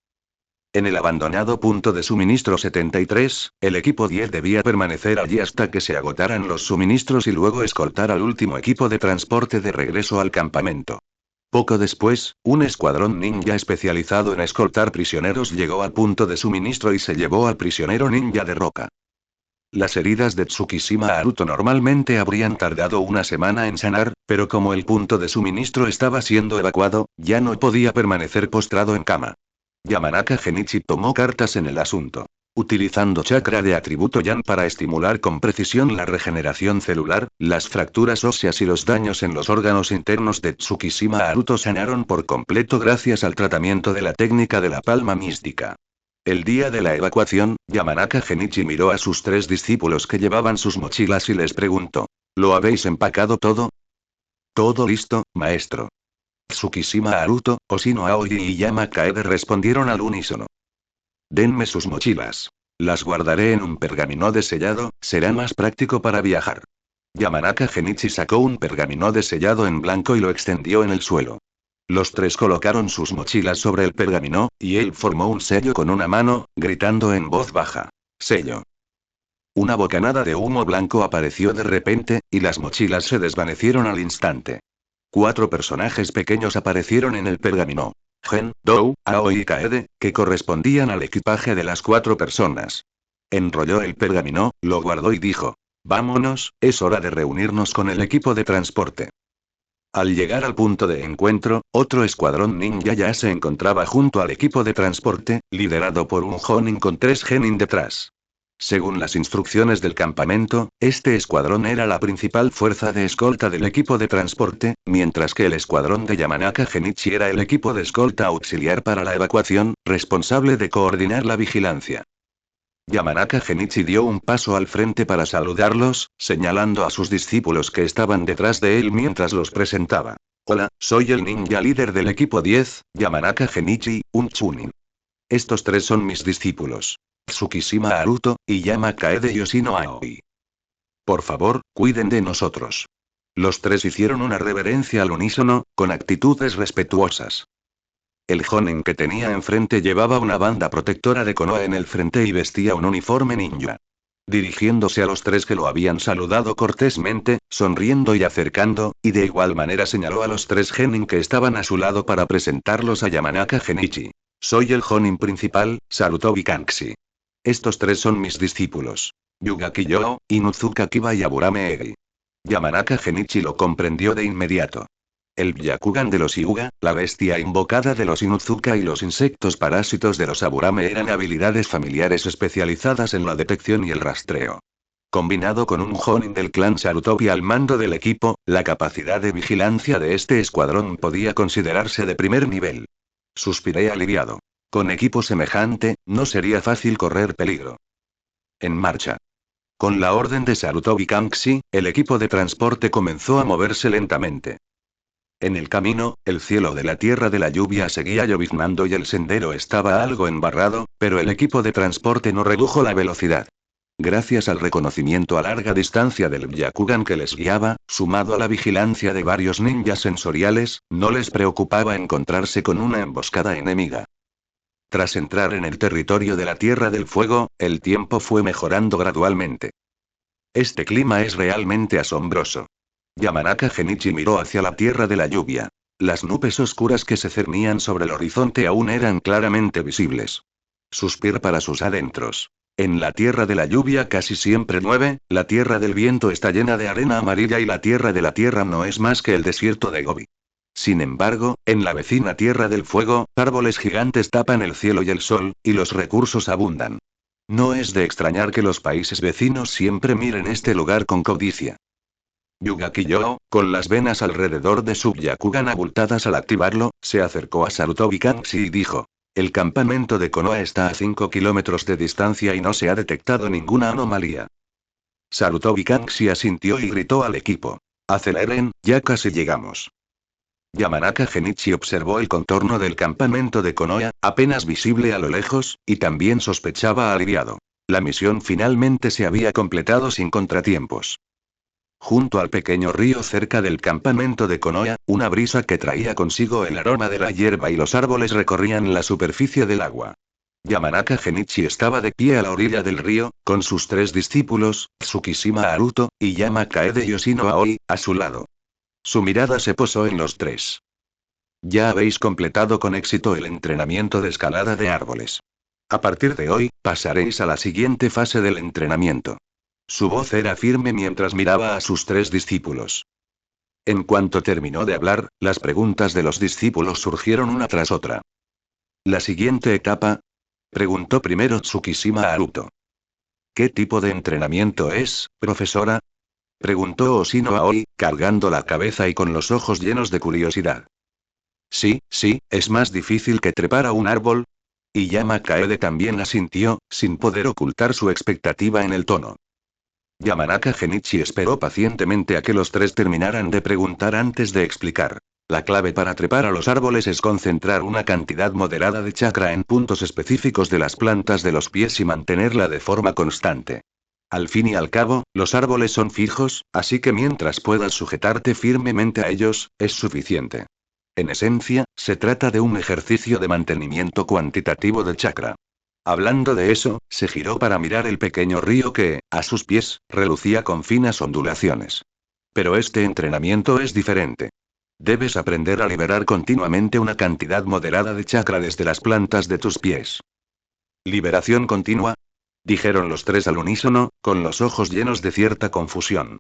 En el abandonado punto de suministro 73, el equipo 10 debía permanecer allí hasta que se agotaran los suministros y luego escoltar al último equipo de transporte de regreso al campamento. Poco después, un escuadrón ninja especializado en escoltar prisioneros llegó al punto de suministro y se llevó al prisionero ninja de roca. Las heridas de Tsukishima Haruto normalmente habrían tardado una semana en sanar, pero como el punto de suministro estaba siendo evacuado, ya no podía permanecer postrado en cama. Yamanaka Genichi tomó cartas en el asunto. Utilizando chakra de atributo Yan para estimular con precisión la regeneración celular, las fracturas óseas y los daños en los órganos internos de Tsukishima Haruto sanaron por completo gracias al tratamiento de la técnica de la palma mística. El día de la evacuación, Yamanaka Genichi miró a sus 3 discípulos que llevaban sus mochilas y les preguntó: ¿Lo habéis empacado todo? Todo listo, maestro. Tsukishima Haruto, Oshino Aoi y Yama Kaede respondieron al unísono. Denme sus mochilas. Las guardaré en un pergamino de sellado, será más práctico para viajar. Yamanaka Genichi sacó un pergamino de sellado en blanco y lo extendió en el suelo. Los 3 colocaron sus mochilas sobre el pergamino, y él formó un sello con una mano, gritando en voz baja: sello. Una bocanada de humo blanco apareció de repente, y las mochilas se desvanecieron al instante. 4 personajes pequeños aparecieron en el pergamino. Gen, Dou, Aoi y Kaede, que correspondían al equipaje de las 4 personas. Enrolló el pergamino, lo guardó y dijo: vámonos, es hora de reunirnos con el equipo de transporte. Al llegar al punto de encuentro, otro escuadrón ninja ya se encontraba junto al equipo de transporte, liderado por un Jonin con 3 genin detrás. Según las instrucciones del campamento, este escuadrón era la principal fuerza de escolta del equipo de transporte, mientras que el escuadrón de Yamanaka Genichi era el equipo de escolta auxiliar para la evacuación, responsable de coordinar la vigilancia. Yamanaka Genichi dio un paso al frente para saludarlos, señalando a sus discípulos que estaban detrás de él mientras los presentaba. Hola, soy el ninja líder del equipo 10, Yamanaka Genichi, un chunin. Estos 3 son mis discípulos: Tsukishima Haruto, y Yama Kaede y Oshino Aoi. Por favor, cuiden de nosotros. Los 3 hicieron una reverencia al unísono, con actitudes respetuosas. El jonin que tenía enfrente llevaba una banda protectora de Konoha en el frente y vestía un uniforme ninja. Dirigiéndose a los 3 que lo habían saludado cortésmente, sonriendo y acercando, y de igual manera señaló a los 3 genin que estaban a su lado para presentarlos a Yamanaka Genichi. Soy el jonin principal, Sarutobi Kanksi. Estos 3 son mis discípulos: Yugaki Yo, Inuzuka Kiba y Aburame Egi. Yamanaka Genichi lo comprendió de inmediato. El Byakugan de los Hyuga, la bestia invocada de los Inuzuka y los insectos parásitos de los Aburame eran habilidades familiares especializadas en la detección y el rastreo. Combinado con un Jonin del clan Sarutobi al mando del equipo, la capacidad de vigilancia de este escuadrón podía considerarse de primer nivel. Suspiré aliviado. Con equipo semejante, no sería fácil correr peligro. En marcha. Con la orden de Sarutobi Kanksi, el equipo de transporte comenzó a moverse lentamente. En el camino, el cielo de la tierra de la lluvia seguía lloviznando y el sendero estaba algo embarrado, pero el equipo de transporte no redujo la velocidad. Gracias al reconocimiento a larga distancia del Byakugan que les guiaba, sumado a la vigilancia de varios ninjas sensoriales, no les preocupaba encontrarse con una emboscada enemiga. Tras entrar en el territorio de la Tierra del Fuego, el tiempo fue mejorando gradualmente. Este clima es realmente asombroso. Yamanaka Genichi miró hacia la tierra de la lluvia. Las nubes oscuras que se cernían sobre el horizonte aún eran claramente visibles. Suspir para sus adentros. En la tierra de la lluvia casi siempre llueve, la tierra del viento está llena de arena amarilla y la tierra de la tierra no es más que el desierto de Gobi. Sin embargo, en la vecina tierra del fuego, árboles gigantes tapan el cielo y el sol, y los recursos abundan. No es de extrañar que los países vecinos siempre miren este lugar con codicia. Yugakiyo, con las venas alrededor de su Byakugan abultadas al activarlo, se acercó a Sarutobi Kanshi y dijo: el campamento de Konoha está a 5 kilómetros de distancia y no se ha detectado ninguna anomalía. Sarutobi Kanshi asintió y gritó al equipo: aceleren, ya casi llegamos. Yamanaka Genichi observó el contorno del campamento de Konoha, apenas visible a lo lejos, y también sospechaba aliviado. La misión finalmente se había completado sin contratiempos. Junto al pequeño río cerca del campamento de Konoha, una brisa que traía consigo el aroma de la hierba y los árboles recorrían la superficie del agua. Yamanaka Genichi estaba de pie a la orilla del río, con sus tres discípulos, Tsukishima Haruto, y Yama Kaede Yoshino Aoi, a su lado. Su mirada se posó en los tres. Ya habéis completado con éxito el entrenamiento de escalada de árboles. A partir de hoy, pasaréis a la siguiente fase del entrenamiento. Su voz era firme mientras miraba a sus tres discípulos. En cuanto terminó de hablar, las preguntas de los discípulos surgieron una tras otra. ¿La siguiente etapa? Preguntó primero Tsukishima Haruto. ¿Qué tipo de entrenamiento es, profesora? Preguntó Oshino Aoi, cargando la cabeza y con los ojos llenos de curiosidad. Sí, es más difícil que trepar a un árbol. Y Yama Kaede también asintió, sin poder ocultar su expectativa en el tono. Yamanaka Genichi esperó pacientemente a que los tres terminaran de preguntar antes de explicar. La clave para trepar a los árboles es concentrar una cantidad moderada de chakra en puntos específicos de las plantas de los pies y mantenerla de forma constante. Al fin y al cabo, los árboles son fijos, así que mientras puedas sujetarte firmemente a ellos, es suficiente. En esencia, se trata de un ejercicio de mantenimiento cuantitativo de chakra. Hablando de eso, se giró para mirar el pequeño río que, a sus pies, relucía con finas ondulaciones. Pero este entrenamiento es diferente. Debes aprender a liberar continuamente una cantidad moderada de chakra desde las plantas de tus pies. ¿Liberación continua? Dijeron los tres al unísono, con los ojos llenos de cierta confusión.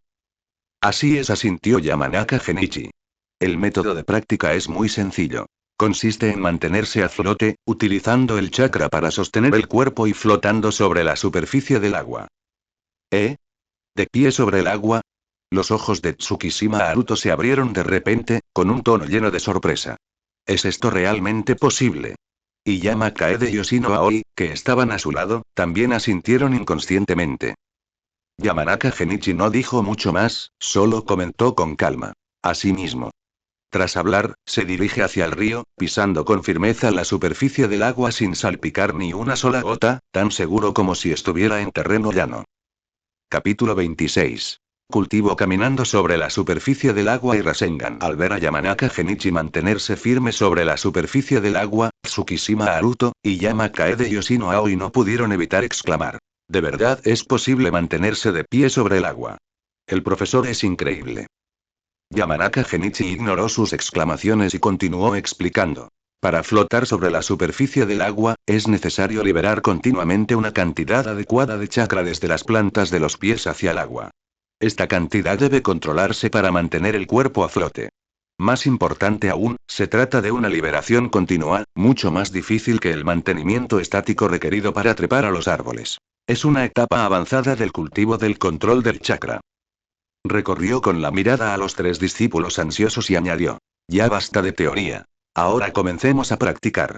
Así es, asintió Yamanaka Genichi. El método de práctica es muy sencillo. Consiste en mantenerse a flote, utilizando el chakra para sostener el cuerpo y flotando sobre la superficie del agua. ¿Eh? ¿De pie sobre el agua? Los ojos de Tsukishima Haruto se abrieron de repente, con un tono lleno de sorpresa. ¿Es esto realmente posible? Y Yama Kaede y Yoshino Aoi, que estaban a su lado, también asintieron inconscientemente. Yamanaka Genichi no dijo mucho más, solo comentó con calma. Asimismo. Tras hablar, se dirige hacia el río, pisando con firmeza la superficie del agua sin salpicar ni una sola gota, tan seguro como si estuviera en terreno llano. Capítulo 26. Cultivo caminando sobre la superficie del agua y Rasengan. Al ver a Yamanaka Genichi mantenerse firme sobre la superficie del agua, Tsukishima Haruto, y Yama Kaede Yoshino Aoi no pudieron evitar exclamar. ¿De verdad es posible mantenerse de pie sobre el agua? El profesor es increíble. Yamanaka Genichi ignoró sus exclamaciones y continuó explicando. Para flotar sobre la superficie del agua, es necesario liberar continuamente una cantidad adecuada de chakra desde las plantas de los pies hacia el agua. Esta cantidad debe controlarse para mantener el cuerpo a flote. Más importante aún, se trata de una liberación continua, mucho más difícil que el mantenimiento estático requerido para trepar a los árboles. Es una etapa avanzada del cultivo del control del chakra. Recorrió con la mirada a los tres discípulos ansiosos y añadió. Ya basta de teoría. Ahora comencemos a practicar.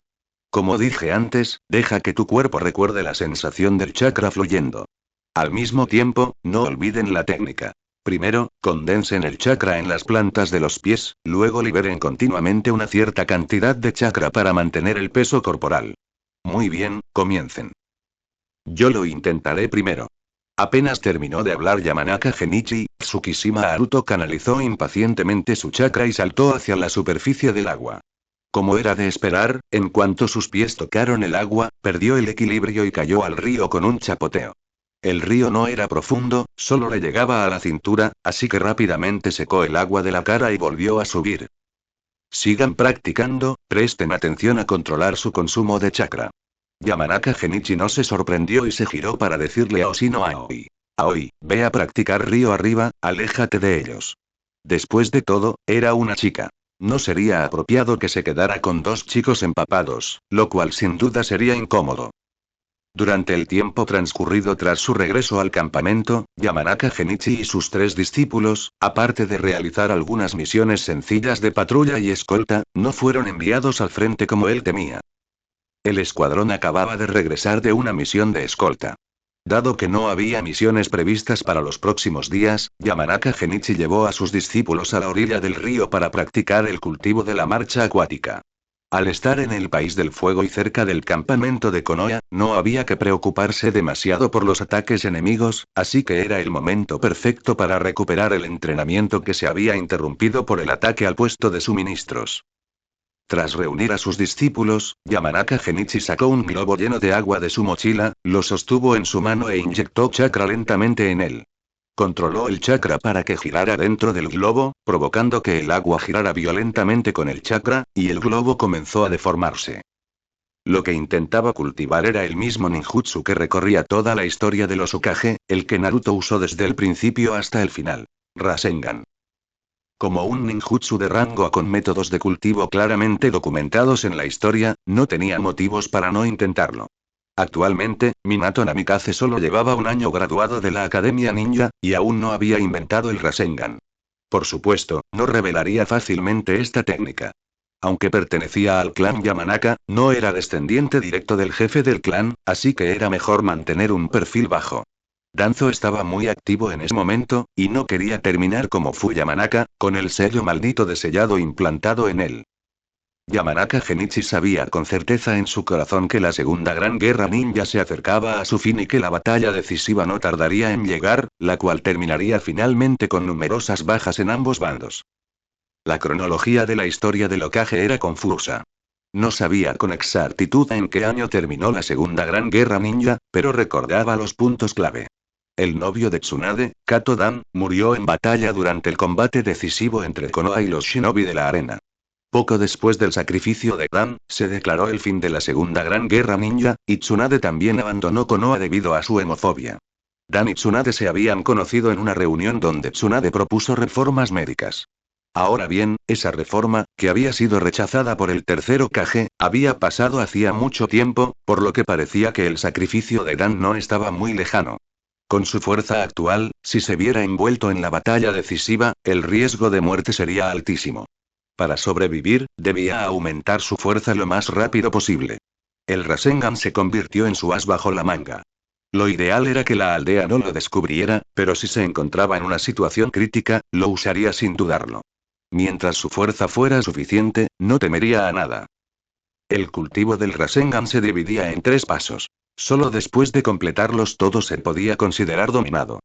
Como dije antes, deja que tu cuerpo recuerde la sensación del chakra fluyendo. Al mismo tiempo, no olviden la técnica. Primero, condensen el chakra en las plantas de los pies, luego liberen continuamente una cierta cantidad de chakra para mantener el peso corporal. Muy bien, comiencen. Yo lo intentaré primero. Apenas terminó de hablar Yamanaka Genichi, Tsukishima Haruto canalizó impacientemente su chakra y saltó hacia la superficie del agua. Como era de esperar, en cuanto sus pies tocaron el agua, perdió el equilibrio y cayó al río con un chapoteo. El río no era profundo, solo le llegaba a la cintura, así que rápidamente secó el agua de la cara y volvió a subir. Sigan practicando, presten atención a controlar su consumo de chakra. Yamanaka Genichi no se sorprendió y se giró para decirle a Oshino Aoi. Aoi, ve a practicar río arriba, aléjate de ellos. Después de todo, era una chica. No sería apropiado que se quedara con dos chicos empapados, lo cual sin duda sería incómodo. Durante el tiempo transcurrido tras su regreso al campamento, Yamanaka Genichi y sus tres discípulos, aparte de realizar algunas misiones sencillas de patrulla y escolta, no fueron enviados al frente como él temía. El escuadrón acababa de regresar de una misión de escolta. Dado que no había misiones previstas para los próximos días, Yamanaka Genichi llevó a sus discípulos a la orilla del río para practicar el cultivo de la marcha acuática. Al estar en el país del fuego y cerca del campamento de Konoha, no había que preocuparse demasiado por los ataques enemigos, así que era el momento perfecto para recuperar el entrenamiento que se había interrumpido por el ataque al puesto de suministros. Tras reunir a sus discípulos, Yamanaka Genichi sacó un globo lleno de agua de su mochila, lo sostuvo en su mano e inyectó chakra lentamente en él. Controló el chakra para que girara dentro del globo, provocando que el agua girara violentamente con el chakra, y el globo comenzó a deformarse. Lo que intentaba cultivar era el mismo ninjutsu que recorría toda la historia de los Hokage, el que Naruto usó desde el principio hasta el final. Rasengan. Como un ninjutsu de rango A con métodos de cultivo claramente documentados en la historia, no tenía motivos para no intentarlo. Actualmente, Minato Namikaze solo llevaba un año graduado de la Academia Ninja, y aún no había inventado el Rasengan. Por supuesto, no revelaría fácilmente esta técnica. Aunque pertenecía al clan Yamanaka, no era descendiente directo del jefe del clan, así que era mejor mantener un perfil bajo. Danzo estaba muy activo en ese momento, y no quería terminar como Fu Yamanaka, con el sello maldito de sellado implantado en él. Yamanaka Genichi sabía con certeza en su corazón que la Segunda Gran Guerra Ninja se acercaba a su fin y que la batalla decisiva no tardaría en llegar, la cual terminaría finalmente con numerosas bajas en ambos bandos. La cronología de la historia del Hokage era confusa. No sabía con exactitud en qué año terminó la Segunda Gran Guerra Ninja, pero recordaba los puntos clave. El novio de Tsunade, Kato Dan, murió en batalla durante el combate decisivo entre Konoha y los shinobi de la arena. Poco después del sacrificio de Dan, se declaró el fin de la Segunda Gran Guerra Ninja, y Tsunade también abandonó Konoha debido a su hemofobia. Dan y Tsunade se habían conocido en una reunión donde Tsunade propuso reformas médicas. Ahora bien, esa reforma, que había sido rechazada por el tercer Hokage, había pasado hacía mucho tiempo, por lo que parecía que el sacrificio de Dan no estaba muy lejano. Con su fuerza actual, si se viera envuelto en la batalla decisiva, el riesgo de muerte sería altísimo. Para sobrevivir, debía aumentar su fuerza lo más rápido posible. El Rasengan se convirtió en su as bajo la manga. Lo ideal era que la aldea no lo descubriera, pero si se encontraba en una situación crítica, lo usaría sin dudarlo. Mientras su fuerza fuera suficiente, no temería a nada. El cultivo del Rasengan se dividía en 3 pasos. Solo después de completarlos todos se podía considerar dominado.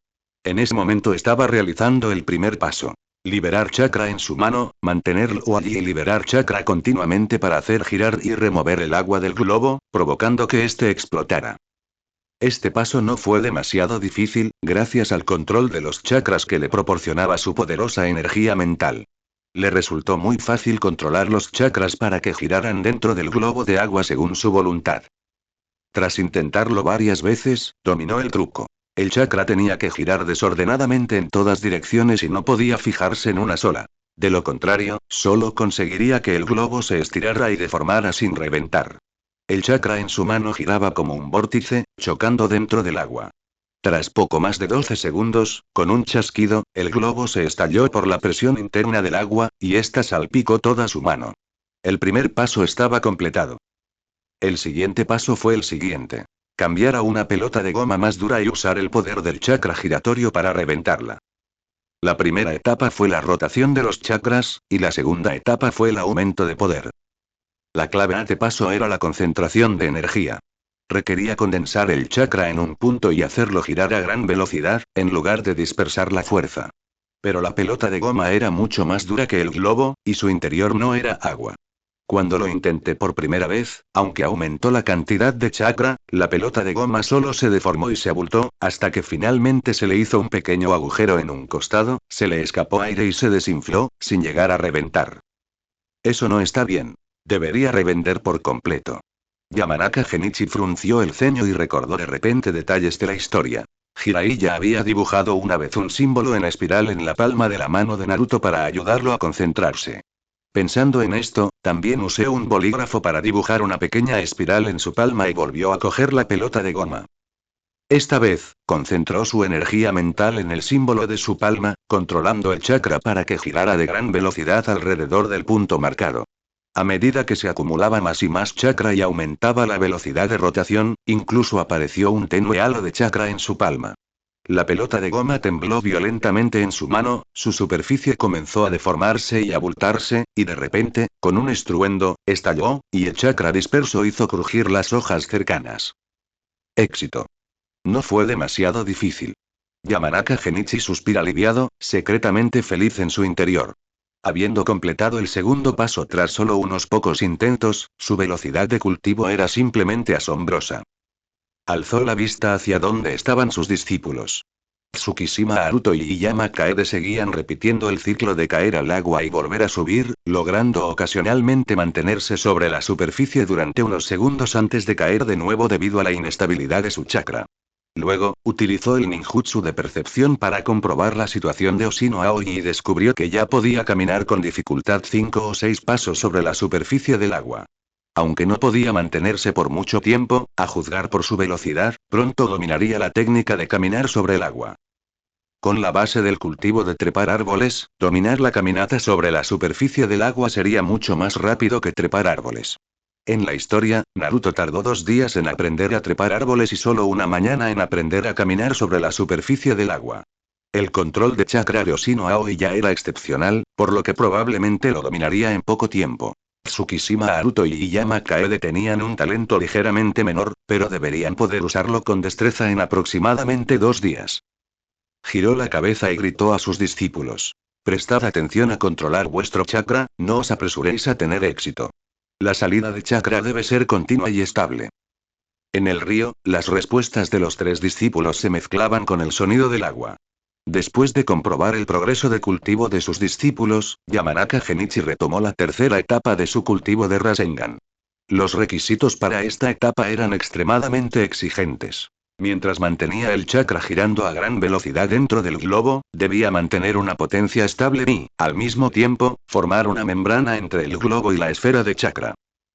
En ese momento estaba realizando el primer paso. Liberar chakra en su mano, mantenerlo allí y liberar chakra continuamente para hacer girar y remover el agua del globo, provocando que éste explotara. Este paso no fue demasiado difícil, gracias al control de los chakras que le proporcionaba su poderosa energía mental. Le resultó muy fácil controlar los chakras para que giraran dentro del globo de agua según su voluntad. Tras intentarlo varias veces, dominó el truco. El chakra tenía que girar desordenadamente en todas direcciones y no podía fijarse en una sola. De lo contrario, solo conseguiría que el globo se estirara y deformara sin reventar. El chakra en su mano giraba como un vórtice, chocando dentro del agua. Tras poco más de 12 segundos, con un chasquido, el globo se estalló por la presión interna del agua, y ésta salpicó toda su mano. El primer paso estaba completado. El siguiente paso fue el siguiente. Cambiar a una pelota de goma más dura y usar el poder del chakra giratorio para reventarla. La primera etapa fue la rotación de los chakras, y la segunda etapa fue el aumento de poder. La clave a este paso era la concentración de energía. Requería condensar el chakra en un punto y hacerlo girar a gran velocidad, en lugar de dispersar la fuerza. Pero la pelota de goma era mucho más dura que el globo, y su interior no era agua. Cuando lo intenté por primera vez, aunque aumentó la cantidad de chakra, la pelota de goma solo se deformó y se abultó, hasta que finalmente se le hizo un pequeño agujero en un costado, se le escapó aire y se desinfló, sin llegar a reventar. Eso no está bien. Debería revender por completo. Yamanaka Genichi frunció el ceño y recordó de repente detalles de la historia. Jirai ya había dibujado una vez un símbolo en espiral en la palma de la mano de Naruto para ayudarlo a concentrarse. Pensando en esto, también usé un bolígrafo para dibujar una pequeña espiral en su palma y volvió a coger la pelota de goma. Esta vez, concentró su energía mental en el símbolo de su palma, controlando el chakra para que girara de gran velocidad alrededor del punto marcado. A medida que se acumulaba más y más chakra y aumentaba la velocidad de rotación, incluso apareció un tenue halo de chakra en su palma. La pelota de goma tembló violentamente en su mano, su superficie comenzó a deformarse y abultarse, y de repente, con un estruendo, estalló, y el chakra disperso hizo crujir las hojas cercanas. Éxito. No fue demasiado difícil. Yamanaka Genichi suspira aliviado, secretamente feliz en su interior. Habiendo completado el segundo paso tras solo unos pocos intentos, su velocidad de cultivo era simplemente asombrosa. Alzó la vista hacia donde estaban sus discípulos. Tsukishima Haruto y Iyama Kaede seguían repitiendo el ciclo de caer al agua y volver a subir, logrando ocasionalmente mantenerse sobre la superficie durante unos segundos antes de caer de nuevo debido a la inestabilidad de su chakra. Luego, utilizó el ninjutsu de percepción para comprobar la situación de Oshino Aoi y descubrió que ya podía caminar con dificultad 5 o 6 pasos sobre la superficie del agua. Aunque no podía mantenerse por mucho tiempo, a juzgar por su velocidad, pronto dominaría la técnica de caminar sobre el agua. Con la base del cultivo de trepar árboles, dominar la caminata sobre la superficie del agua sería mucho más rápido que trepar árboles. En la historia, Naruto tardó 2 días en aprender a trepar árboles y solo una mañana en aprender a caminar sobre la superficie del agua. El control de chakra de Oshino Aoi ya era excepcional, por lo que probablemente lo dominaría en poco tiempo. Tsukishima Haruto y Iyama Kaede tenían un talento ligeramente menor, pero deberían poder usarlo con destreza en aproximadamente 2 días. Giró la cabeza y gritó a sus discípulos. Prestad atención a controlar vuestro chakra, no os apresuréis a tener éxito. La salida de chakra debe ser continua y estable. En el río, las respuestas de los 3 discípulos se mezclaban con el sonido del agua. Después de comprobar el progreso de cultivo de sus discípulos, Yamanaka Genichi retomó la tercera etapa de su cultivo de Rasengan. Los requisitos para esta etapa eran extremadamente exigentes. Mientras mantenía el chakra girando a gran velocidad dentro del globo, debía mantener una potencia estable y, al mismo tiempo, formar una membrana entre el globo y la esfera de chakra.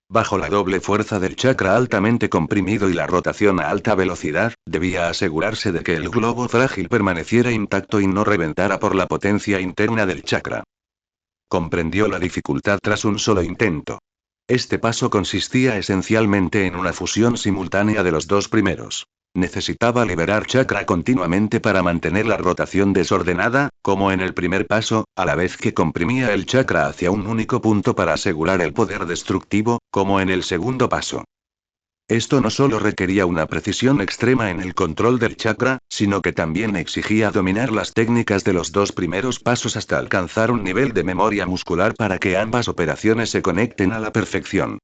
Bajo la doble fuerza del chakra altamente comprimido y la rotación a alta velocidad, debía asegurarse de que el globo frágil permaneciera intacto y no reventara por la potencia interna del chakra. Comprendió la dificultad tras un solo intento. Este paso consistía esencialmente en una fusión simultánea de los dos primeros. Necesitaba liberar chakra continuamente para mantener la rotación desordenada, como en el primer paso, a la vez que comprimía el chakra hacia un único punto para asegurar el poder destructivo, como en el segundo paso. Esto no solo requería una precisión extrema en el control del chakra, sino que también exigía dominar las técnicas de los dos primeros pasos hasta alcanzar un nivel de memoria muscular para que ambas operaciones se conecten a la perfección.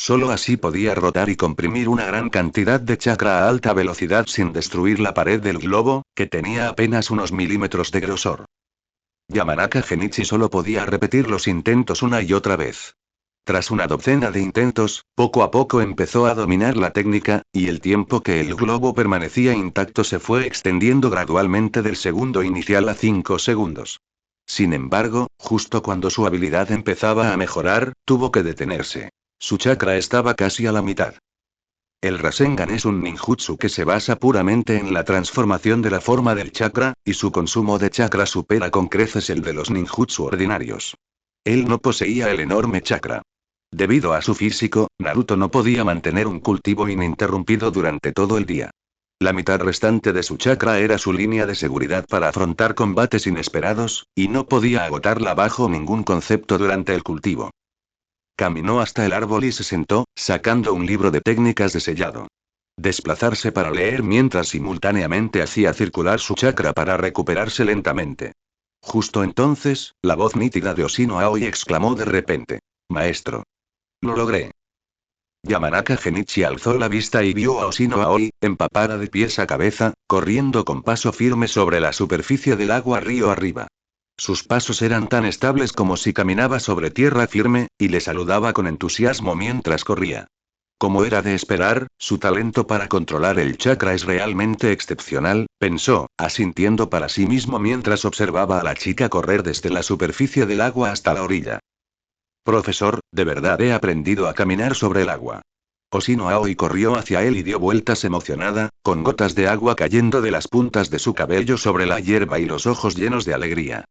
Solo así podía rotar y comprimir una gran cantidad de chakra a alta velocidad sin destruir la pared del globo, que tenía apenas unos milímetros de grosor. Yamanaka Genichi solo podía repetir los intentos una y otra vez. Tras una docena de intentos, poco a poco empezó a dominar la técnica, y el tiempo que el globo permanecía intacto se fue extendiendo gradualmente del segundo inicial a 5 segundos. Sin embargo, justo cuando su habilidad empezaba a mejorar, tuvo que detenerse. Su chakra estaba casi a la mitad. El Rasengan es un ninjutsu que se basa puramente en la transformación de la forma del chakra, y su consumo de chakra supera con creces el de los ninjutsu ordinarios. Él no poseía el enorme chakra. Debido a su físico, Naruto no podía mantener un cultivo ininterrumpido durante todo el día. La mitad restante de su chakra era su línea de seguridad para afrontar combates inesperados, y no podía agotarla bajo ningún concepto durante el cultivo. Caminó hasta el árbol y se sentó, sacando un libro de técnicas de sellado. Desplazarse para leer mientras simultáneamente hacía circular su chakra para recuperarse lentamente. Justo entonces, la voz nítida de Oshino Aoi exclamó de repente: «Maestro». Lo logré. Yamanaka Genichi alzó la vista y vio a Oshino Aoi, empapada de pies a cabeza, corriendo con paso firme sobre la superficie del agua río arriba. Sus pasos eran tan estables como si caminaba sobre tierra firme, y le saludaba con entusiasmo mientras corría. Como era de esperar, su talento para controlar el chakra es realmente excepcional, pensó, asintiendo para sí mismo mientras observaba a la chica correr desde la superficie del agua hasta la orilla. Profesor, de verdad he aprendido a caminar sobre el agua. Oshino Aoi corrió hacia él y dio vueltas emocionada, con gotas de agua cayendo de las puntas de su cabello sobre la hierba y los ojos llenos de alegría.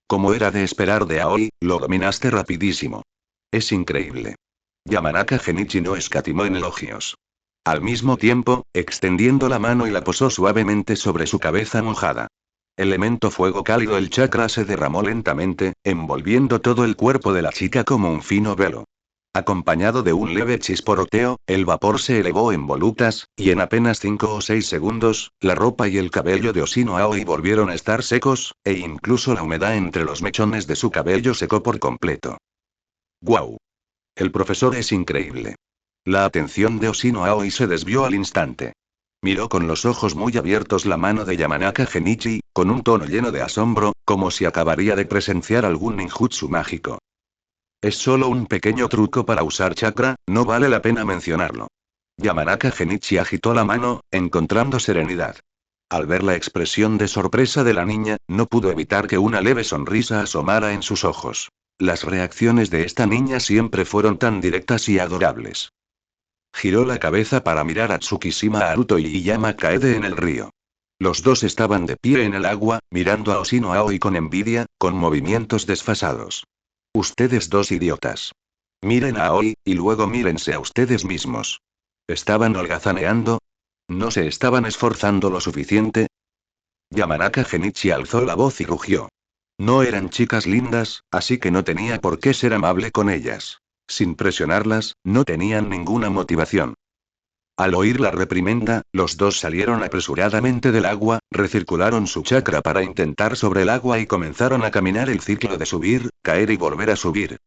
Como era de esperar de Aoi, lo dominaste rapidísimo. Es increíble. Yamanaka Genichi no escatimó en elogios. Al mismo tiempo, extendiendo la mano y la posó suavemente sobre su cabeza mojada. Elemento fuego cálido, el chakra se derramó lentamente, envolviendo todo el cuerpo de la chica como un fino velo. Acompañado de un leve chisporroteo, el vapor se elevó en volutas, y en apenas 5 o 6 segundos, la ropa y el cabello de Oshino Aoi volvieron a estar secos, e incluso la humedad entre los mechones de su cabello secó por completo. ¡Guau! El profesor es increíble. La atención de Oshino Aoi se desvió al instante. Miró con los ojos muy abiertos la mano de Yamanaka Genichi, con un tono lleno de asombro, como si acabaría de presenciar algún ninjutsu mágico. Es solo un pequeño truco para usar chakra, no vale la pena mencionarlo. Yamanaka Genichi agitó la mano, encontrando serenidad. Al ver la expresión de sorpresa de la niña, no pudo evitar que una leve sonrisa asomara en sus ojos. Las reacciones de esta niña siempre fueron tan directas y adorables. Giró la cabeza para mirar a Tsukishima Haruto y Iyama Kaede en el río. Los dos estaban de pie en el agua, mirando a Oshino Aoi con envidia, con movimientos desfasados. Ustedes dos idiotas. Miren a Aoi, y luego mírense a ustedes mismos. ¿Estaban holgazaneando? ¿No se estaban esforzando lo suficiente? Yamanaka Genichi alzó la voz y rugió. No eran chicas lindas, así que no tenía por qué ser amable con ellas. Sin presionarlas, no tenían ninguna motivación. Al oír la reprimenda, los dos salieron apresuradamente del agua, recircularon su chakra para intentar sobre el agua y comenzaron a caminar el ciclo de subir, caer y volver a subir.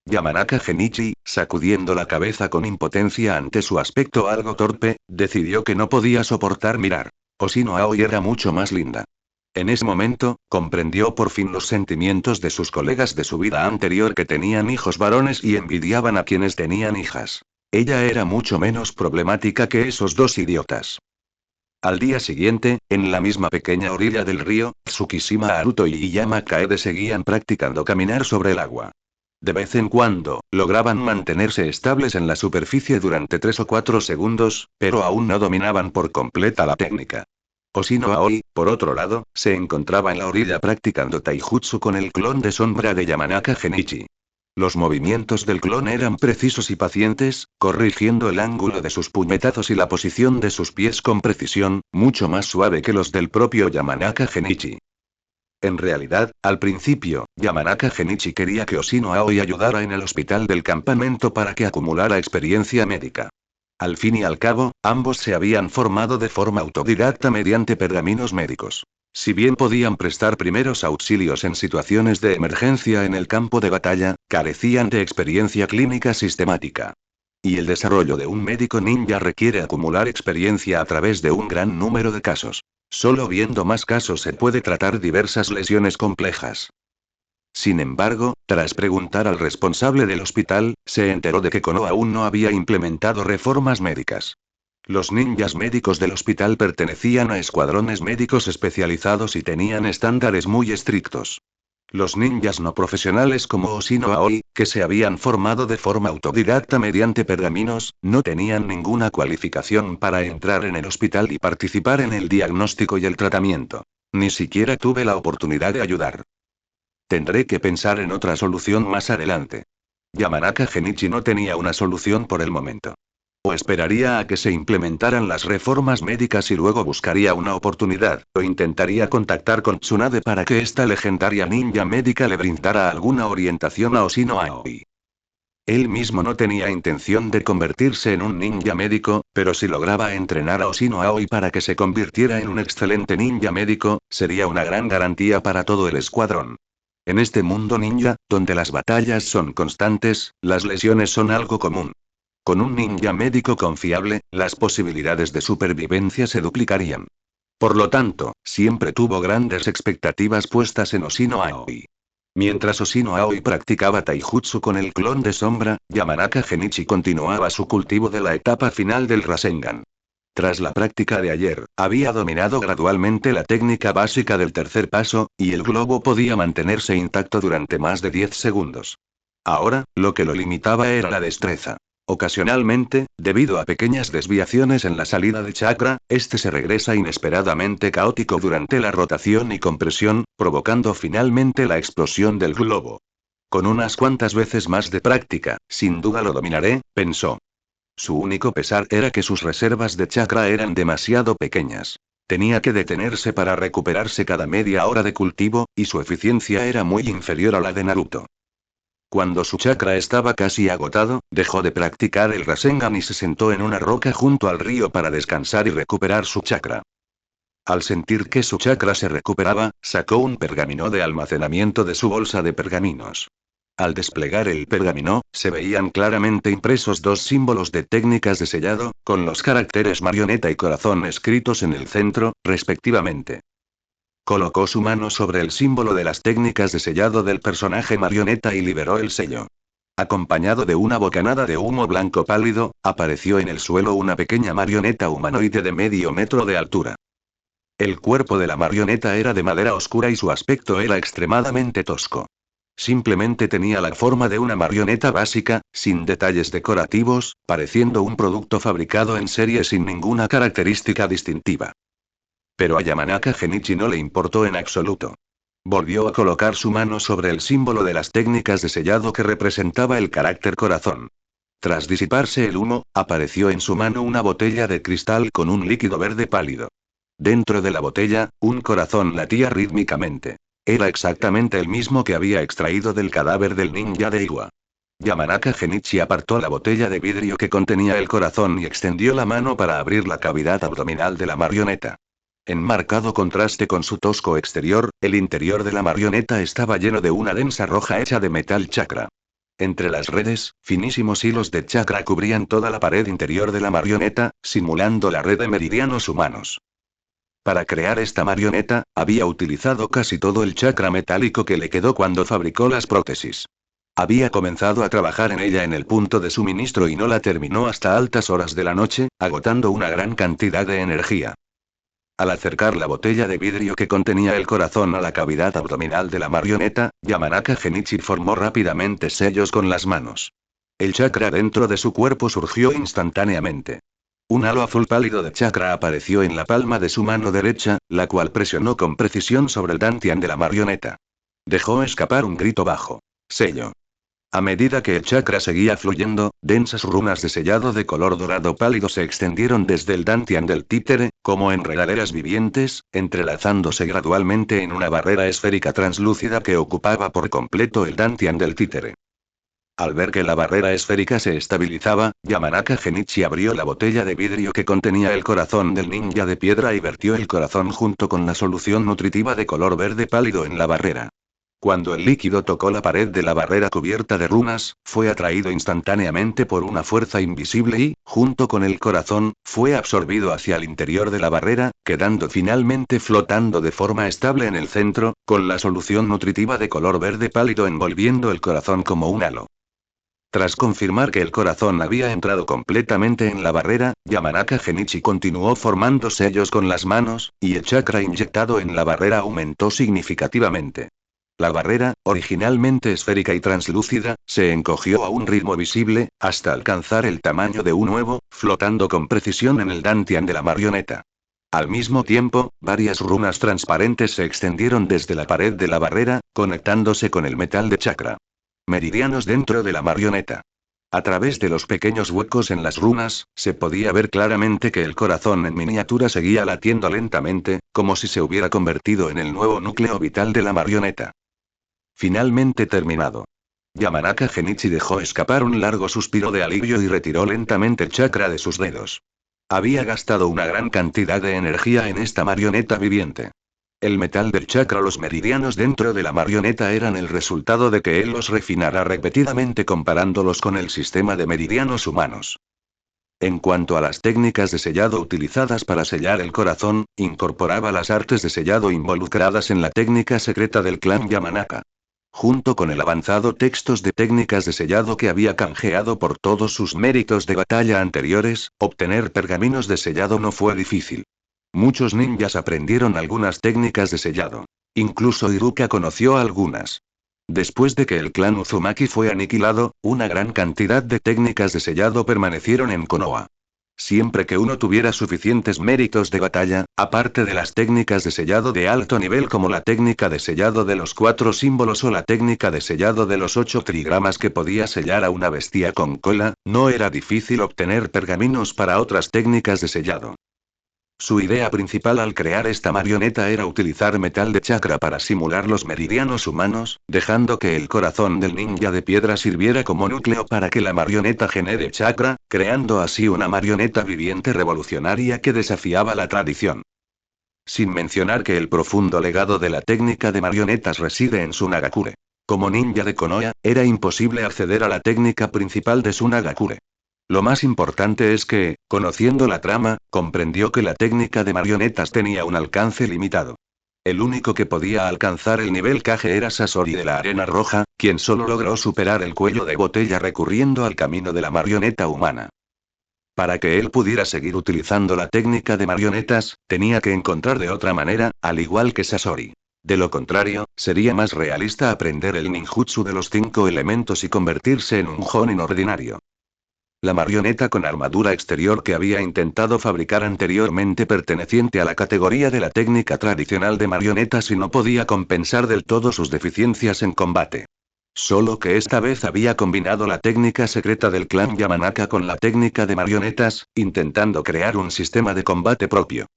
Yamanaka Genichi, sacudiendo la cabeza con impotencia ante su aspecto algo torpe, decidió que no podía soportar mirar. Oshino Aoi era mucho más linda. En ese momento, comprendió por fin los sentimientos de sus colegas de su vida anterior que tenían hijos varones y envidiaban a quienes tenían hijas. Ella era mucho menos problemática que esos dos idiotas. Al día siguiente, en la misma pequeña orilla del río, Tsukishima Haruto y Iyama Kaede seguían practicando caminar sobre el agua. De vez en cuando, lograban mantenerse estables en la superficie durante 3 o 4 segundos, pero aún no dominaban por completa la técnica. Oshino Aoi, por otro lado, se encontraba en la orilla practicando taijutsu con el clon de sombra de Yamanaka Genichi. Los movimientos del clon eran precisos y pacientes, corrigiendo el ángulo de sus puñetazos y la posición de sus pies con precisión, mucho más suave que los del propio Yamanaka Genichi. En realidad, al principio, Yamanaka Genichi quería que Oshino Aoi ayudara en el hospital del campamento para que acumulara experiencia médica. Al fin y al cabo, ambos se habían formado de forma autodidacta mediante pergaminos médicos. Si bien podían prestar primeros auxilios en situaciones de emergencia en el campo de batalla, carecían de experiencia clínica sistemática. Y el desarrollo de un médico ninja requiere acumular experiencia a través de un gran número de casos. Solo viendo más casos se puede tratar diversas lesiones complejas. Sin embargo, tras preguntar al responsable del hospital, se enteró de que Konoha aún no había implementado reformas médicas. Los ninjas médicos del hospital pertenecían a escuadrones médicos especializados y tenían estándares muy estrictos. Los ninjas no profesionales como Oshino Aoi, que se habían formado de forma autodidacta mediante pergaminos, no tenían ninguna cualificación para entrar en el hospital y participar en el diagnóstico y el tratamiento. Ni siquiera tuve la oportunidad de ayudar. Tendré que pensar en otra solución más adelante. Yamanaka Genichi no tenía una solución por el momento. O esperaría a que se implementaran las reformas médicas y luego buscaría una oportunidad, o intentaría contactar con Tsunade para que esta legendaria ninja médica le brindara alguna orientación a Oshino Aoi. Él mismo no tenía intención de convertirse en un ninja médico, pero si lograba entrenar a Oshino Aoi para que se convirtiera en un excelente ninja médico, sería una gran garantía para todo el escuadrón. En este mundo ninja, donde las batallas son constantes, las lesiones son algo común. Con un ninja médico confiable, las posibilidades de supervivencia se duplicarían. Por lo tanto, siempre tuvo grandes expectativas puestas en Oshino Aoi. Mientras Oshino Aoi practicaba taijutsu con el clon de sombra, Yamanaka Genichi continuaba su cultivo de la etapa final del Rasengan. Tras la práctica de ayer, había dominado gradualmente la técnica básica del tercer paso, y el globo podía mantenerse intacto durante más de 10 segundos. Ahora, lo que lo limitaba era la destreza. Ocasionalmente, debido a pequeñas desviaciones en la salida de chakra, este se regresa inesperadamente caótico durante la rotación y compresión, provocando finalmente la explosión del globo. Con unas cuantas veces más de práctica, sin duda lo dominaré, pensó. Su único pesar era que sus reservas de chakra eran demasiado pequeñas. Tenía que detenerse para recuperarse cada media hora de cultivo, y su eficiencia era muy inferior a la de Naruto. Cuando su chakra estaba casi agotado, dejó de practicar el Rasengan y se sentó en una roca junto al río para descansar y recuperar su chakra. Al sentir que su chakra se recuperaba, sacó un pergamino de almacenamiento de su bolsa de pergaminos. Al desplegar el pergamino, se veían claramente impresos dos símbolos de técnicas de sellado, con los caracteres marioneta y corazón escritos en el centro, respectivamente. Colocó su mano sobre el símbolo de las técnicas de sellado del personaje marioneta y liberó el sello. Acompañado de una bocanada de humo blanco pálido, apareció en el suelo una pequeña marioneta humanoide de medio metro de altura. El cuerpo de la marioneta era de madera oscura y su aspecto era extremadamente tosco. Simplemente tenía la forma de una marioneta básica, sin detalles decorativos, pareciendo un producto fabricado en serie sin ninguna característica distintiva. Pero a Yamanaka Genichi no le importó en absoluto. Volvió a colocar su mano sobre el símbolo de las técnicas de sellado que representaba el carácter corazón. Tras disiparse el humo, apareció en su mano una botella de cristal con un líquido verde pálido. Dentro de la botella, un corazón latía rítmicamente. Era exactamente el mismo que había extraído del cadáver del ninja de Iwa. Yamanaka Genichi apartó la botella de vidrio que contenía el corazón y extendió la mano para abrir la cavidad abdominal de la marioneta. En marcado contraste con su tosco exterior, el interior de la marioneta estaba lleno de una densa roja hecha de metal chakra. Entre las redes, finísimos hilos de chakra cubrían toda la pared interior de la marioneta, simulando la red de meridianos humanos. Para crear esta marioneta, había utilizado casi todo el chakra metálico que le quedó cuando fabricó las prótesis. Había comenzado a trabajar en ella en el punto de suministro y no la terminó hasta altas horas de la noche, agotando una gran cantidad de energía. Al acercar la botella de vidrio que contenía el corazón a la cavidad abdominal de la marioneta, Yamanaka Genichi formó rápidamente sellos con las manos. El chakra dentro de su cuerpo surgió instantáneamente. Un halo azul pálido de chakra apareció en la palma de su mano derecha, la cual presionó con precisión sobre el dantian de la marioneta. Dejó escapar un grito bajo. Sello. A medida que el chakra seguía fluyendo, densas runas de sellado de color dorado pálido se extendieron desde el dantian del títere, como enredaderas vivientes, entrelazándose gradualmente en una barrera esférica translúcida que ocupaba por completo el dantian del títere. Al ver que la barrera esférica se estabilizaba, Yamanaka Genichi abrió la botella de vidrio que contenía el corazón del ninja de piedra y vertió el corazón junto con la solución nutritiva de color verde pálido en la barrera. Cuando el líquido tocó la pared de la barrera cubierta de runas, fue atraído instantáneamente por una fuerza invisible y, junto con el corazón, fue absorbido hacia el interior de la barrera, quedando finalmente flotando de forma estable en el centro, con la solución nutritiva de color verde pálido envolviendo el corazón como un halo. Tras confirmar que el corazón había entrado completamente en la barrera, Yamanaka Genichi continuó formando sellos con las manos, y el chakra inyectado en la barrera aumentó significativamente. La barrera, originalmente esférica y translúcida, se encogió a un ritmo visible, hasta alcanzar el tamaño de un huevo, flotando con precisión en el dantian de la marioneta. Al mismo tiempo, varias runas transparentes se extendieron desde la pared de la barrera, conectándose con el metal de chakra. Meridianos dentro de la marioneta. A través de los pequeños huecos en las runas, se podía ver claramente que el corazón en miniatura seguía latiendo lentamente, como si se hubiera convertido en el nuevo núcleo vital de la marioneta. Finalmente terminado. Yamanaka Genichi dejó escapar un largo suspiro de alivio y retiró lentamente el chakra de sus dedos. Había gastado una gran cantidad de energía en esta marioneta viviente. El metal del chakra, los meridianos dentro de la marioneta eran el resultado de que él los refinara repetidamente comparándolos con el sistema de meridianos humanos. En cuanto a las técnicas de sellado utilizadas para sellar el corazón, incorporaba las artes de sellado involucradas en la técnica secreta del clan Yamanaka. Junto con el avanzado textos de técnicas de sellado que había canjeado por todos sus méritos de batalla anteriores, obtener pergaminos de sellado no fue difícil. Muchos ninjas aprendieron algunas técnicas de sellado. Incluso Iruka conoció algunas. Después de que el clan Uzumaki fue aniquilado, una gran cantidad de técnicas de sellado permanecieron en Konoha. Siempre que uno tuviera suficientes méritos de batalla, aparte de las técnicas de sellado de alto nivel como la técnica de sellado de los 4 símbolos o la técnica de sellado de los 8 trigramas que podía sellar a una bestia con cola, no era difícil obtener pergaminos para otras técnicas de sellado. Su idea principal al crear esta marioneta era utilizar metal de chakra para simular los meridianos humanos, dejando que el corazón del ninja de piedra sirviera como núcleo para que la marioneta genere chakra, creando así una marioneta viviente revolucionaria que desafiaba la tradición. Sin mencionar que el profundo legado de la técnica de marionetas reside en Sunagakure. Como ninja de Konoha, era imposible acceder a la técnica principal de Sunagakure. Lo más importante es que, conociendo la trama, comprendió que la técnica de marionetas tenía un alcance limitado. El único que podía alcanzar el nivel Kage era Sasori de la Arena Roja, quien solo logró superar el cuello de botella recurriendo al camino de la marioneta humana. Para que él pudiera seguir utilizando la técnica de marionetas, tenía que encontrar de otra manera, al igual que Sasori. De lo contrario, sería más realista aprender el ninjutsu de los 5 elementos y convertirse en un jonin ordinario. La marioneta con armadura exterior que había intentado fabricar anteriormente perteneciente a la categoría de la técnica tradicional de marionetas y no podía compensar del todo sus deficiencias en combate. Solo que esta vez había combinado la técnica secreta del clan Yamanaka con la técnica de marionetas, intentando crear un sistema de combate propio.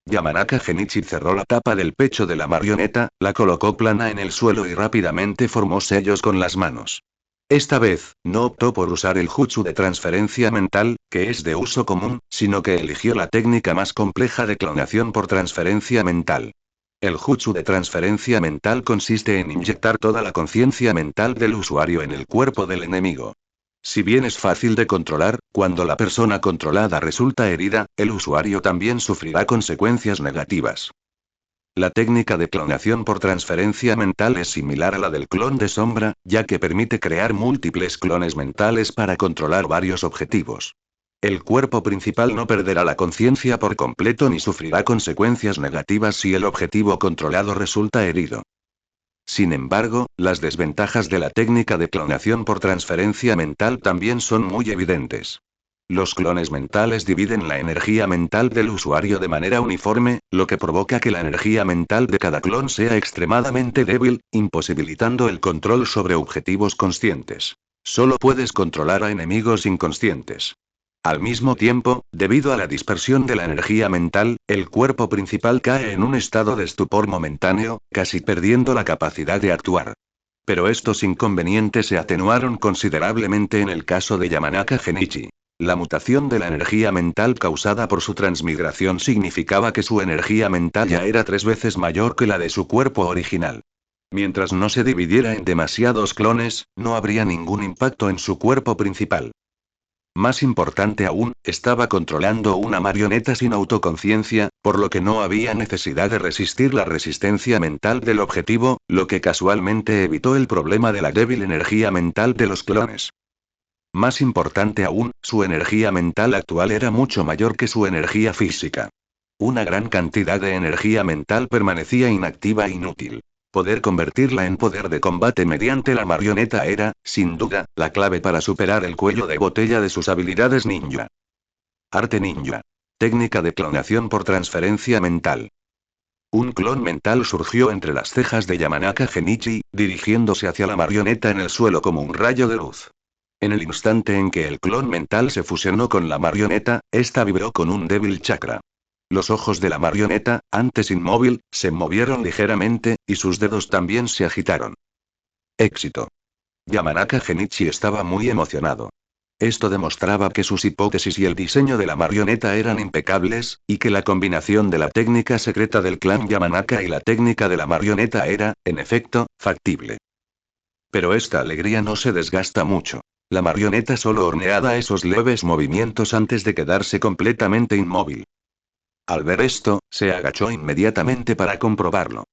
Yamanaka Genichi cerró la tapa del pecho de la marioneta, la colocó plana en el suelo y rápidamente formó sellos con las manos. Esta vez, no optó por usar el jutsu de transferencia mental, que es de uso común, sino que eligió la técnica más compleja de clonación por transferencia mental. El jutsu de transferencia mental consiste en inyectar toda la conciencia mental del usuario en el cuerpo del enemigo. Si bien es fácil de controlar, cuando la persona controlada resulta herida, el usuario también sufrirá consecuencias negativas. La técnica de clonación por transferencia mental es similar a la del clon de sombra, ya que permite crear múltiples clones mentales para controlar varios objetivos. El cuerpo principal no perderá la conciencia por completo ni sufrirá consecuencias negativas si el objetivo controlado resulta herido. Sin embargo, las desventajas de la técnica de clonación por transferencia mental también son muy evidentes. Los clones mentales dividen la energía mental del usuario de manera uniforme, lo que provoca que la energía mental de cada clon sea extremadamente débil, imposibilitando el control sobre objetivos conscientes. Solo puedes controlar a enemigos inconscientes. Al mismo tiempo, debido a la dispersión de la energía mental, el cuerpo principal cae en un estado de estupor momentáneo, casi perdiendo la capacidad de actuar. Pero estos inconvenientes se atenuaron considerablemente en el caso de Yamanaka Genichi. La mutación de la energía mental causada por su transmigración significaba que su energía mental ya era 3 veces mayor que la de su cuerpo original. Mientras no se dividiera en demasiados clones, no habría ningún impacto en su cuerpo principal. Más importante aún, estaba controlando una marioneta sin autoconciencia, por lo que no había necesidad de resistir la resistencia mental del objetivo, lo que casualmente evitó el problema de la débil energía mental de los clones. Más importante aún, su energía mental actual era mucho mayor que su energía física. Una gran cantidad de energía mental permanecía inactiva e inútil. Poder convertirla en poder de combate mediante la marioneta era, sin duda, la clave para superar el cuello de botella de sus habilidades ninja. Arte ninja. Técnica de clonación por transferencia mental. Un clon mental surgió entre las cejas de Yamanaka Genichi, dirigiéndose hacia la marioneta en el suelo como un rayo de luz. En el instante en que el clon mental se fusionó con la marioneta, esta vibró con un débil chakra. Los ojos de la marioneta, antes inmóvil, se movieron ligeramente, y sus dedos también se agitaron. Éxito. Yamanaka Genichi estaba muy emocionado. Esto demostraba que sus hipótesis y el diseño de la marioneta eran impecables, y que la combinación de la técnica secreta del clan Yamanaka y la técnica de la marioneta era, en efecto, factible. Pero esta alegría no se desgasta mucho. La marioneta solo horneaba esos leves movimientos antes de quedarse completamente inmóvil. Al ver esto, se agachó inmediatamente para comprobarlo.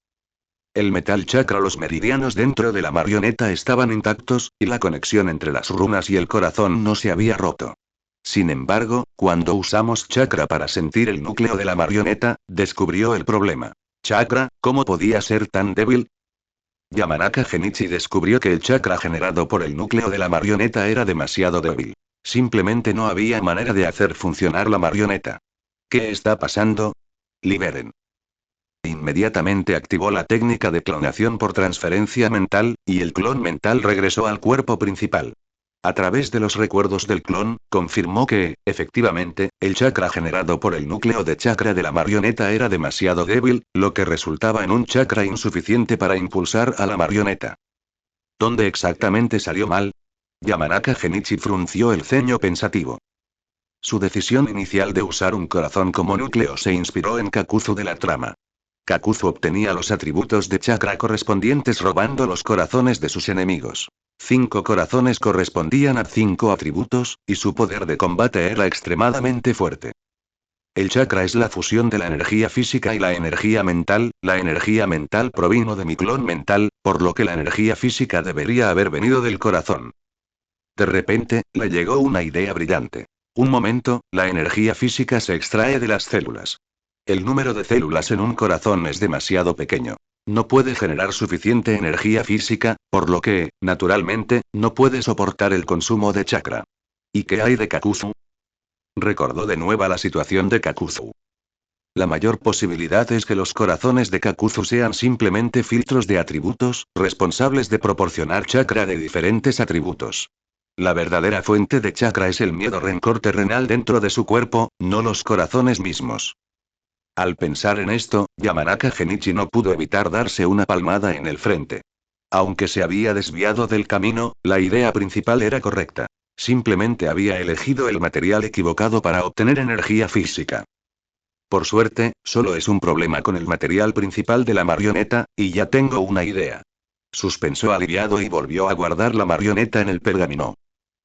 El metal chakra, los meridianos dentro de la marioneta estaban intactos, y la conexión entre las runas y el corazón no se había roto. Sin embargo, cuando usamos chakra para sentir el núcleo de la marioneta, descubrió el problema. ¿Chakra? ¿Cómo podía ser tan débil? Yamanaka Genichi descubrió que el chakra generado por el núcleo de la marioneta era demasiado débil. Simplemente no había manera de hacer funcionar la marioneta. ¿Qué está pasando? Liberen. Inmediatamente activó la técnica de clonación por transferencia mental, y el clon mental regresó al cuerpo principal. A través de los recuerdos del clon, confirmó que, efectivamente, el chakra generado por el núcleo de chakra de la marioneta era demasiado débil, lo que resultaba en un chakra insuficiente para impulsar a la marioneta. ¿Dónde exactamente salió mal? Yamanaka Genichi frunció el ceño pensativo. Su decisión inicial de usar un corazón como núcleo se inspiró en Kakuzu de la trama. Kakuzu obtenía los atributos de chakra correspondientes robando los corazones de sus enemigos. 5 corazones correspondían a 5 atributos, y su poder de combate era extremadamente fuerte. El chakra es la fusión de la energía física y la energía mental. La energía mental provino de mi clon mental, por lo que la energía física debería haber venido del corazón. De repente, le llegó una idea brillante. Un momento, la energía física se extrae de las células. El número de células en un corazón es demasiado pequeño. No puede generar suficiente energía física, por lo que, naturalmente, no puede soportar el consumo de chakra. ¿Y qué hay de Kakuzu? Recordó de nuevo la situación de Kakuzu. La mayor posibilidad es que los corazones de Kakuzu sean simplemente filtros de atributos, responsables de proporcionar chakra de diferentes atributos. La verdadera fuente de chakra es el miedo rencor terrenal dentro de su cuerpo, no los corazones mismos. Al pensar en esto, Yamanaka Genichi no pudo evitar darse una palmada en el frente. Aunque se había desviado del camino, la idea principal era correcta. Simplemente había elegido el material equivocado para obtener energía física. Por suerte, solo es un problema con el material principal de la marioneta, y ya tengo una idea. Suspensó aliviado y volvió a guardar la marioneta en el pergamino.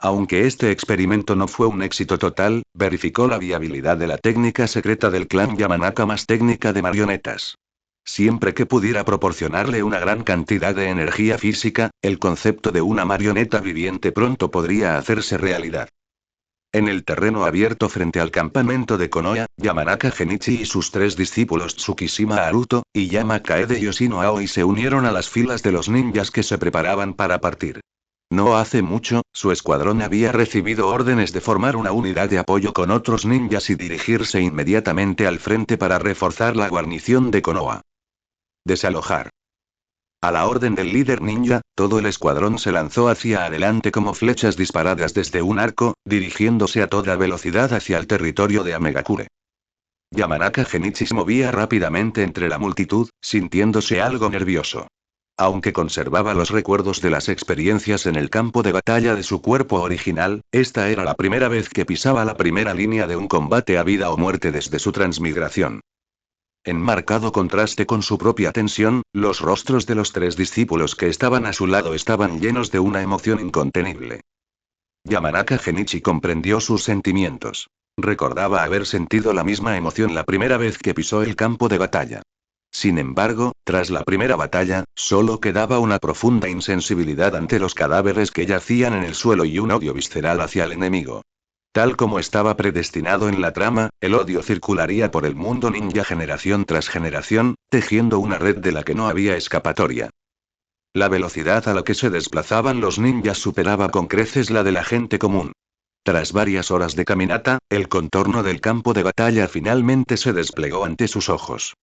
Aunque este experimento no fue un éxito total, verificó la viabilidad de la técnica secreta del clan Yamanaka más técnica de marionetas. Siempre que pudiera proporcionarle una gran cantidad de energía física, el concepto de una marioneta viviente pronto podría hacerse realidad. En el terreno abierto frente al campamento de Konoha, Yamanaka Genichi y sus 3 discípulos Tsukishima Haruto, y Yama Kaede Yoshino Aoi se unieron a las filas de los ninjas que se preparaban para partir. No hace mucho, su escuadrón había recibido órdenes de formar una unidad de apoyo con otros ninjas y dirigirse inmediatamente al frente para reforzar la guarnición de Konoha. Desalojar. A la orden del líder ninja, todo el escuadrón se lanzó hacia adelante como flechas disparadas desde un arco, dirigiéndose a toda velocidad hacia el territorio de Amegakure. Yamanaka Genichi se movía rápidamente entre la multitud, sintiéndose algo nervioso. Aunque conservaba los recuerdos de las experiencias en el campo de batalla de su cuerpo original, esta era la primera vez que pisaba la primera línea de un combate a vida o muerte desde su transmigración. En marcado contraste con su propia tensión, los rostros de los 3 discípulos que estaban a su lado estaban llenos de una emoción incontenible. Yamanaka Genichi comprendió sus sentimientos. Recordaba haber sentido la misma emoción la primera vez que pisó el campo de batalla. Sin embargo, tras la primera batalla, solo quedaba una profunda insensibilidad ante los cadáveres que yacían en el suelo y un odio visceral hacia el enemigo. Tal como estaba predestinado en la trama, el odio circularía por el mundo ninja generación tras generación, tejiendo una red de la que no había escapatoria. La velocidad a la que se desplazaban los ninjas superaba con creces la de la gente común. Tras varias horas de caminata, el contorno del campo de batalla finalmente se desplegó ante sus ojos.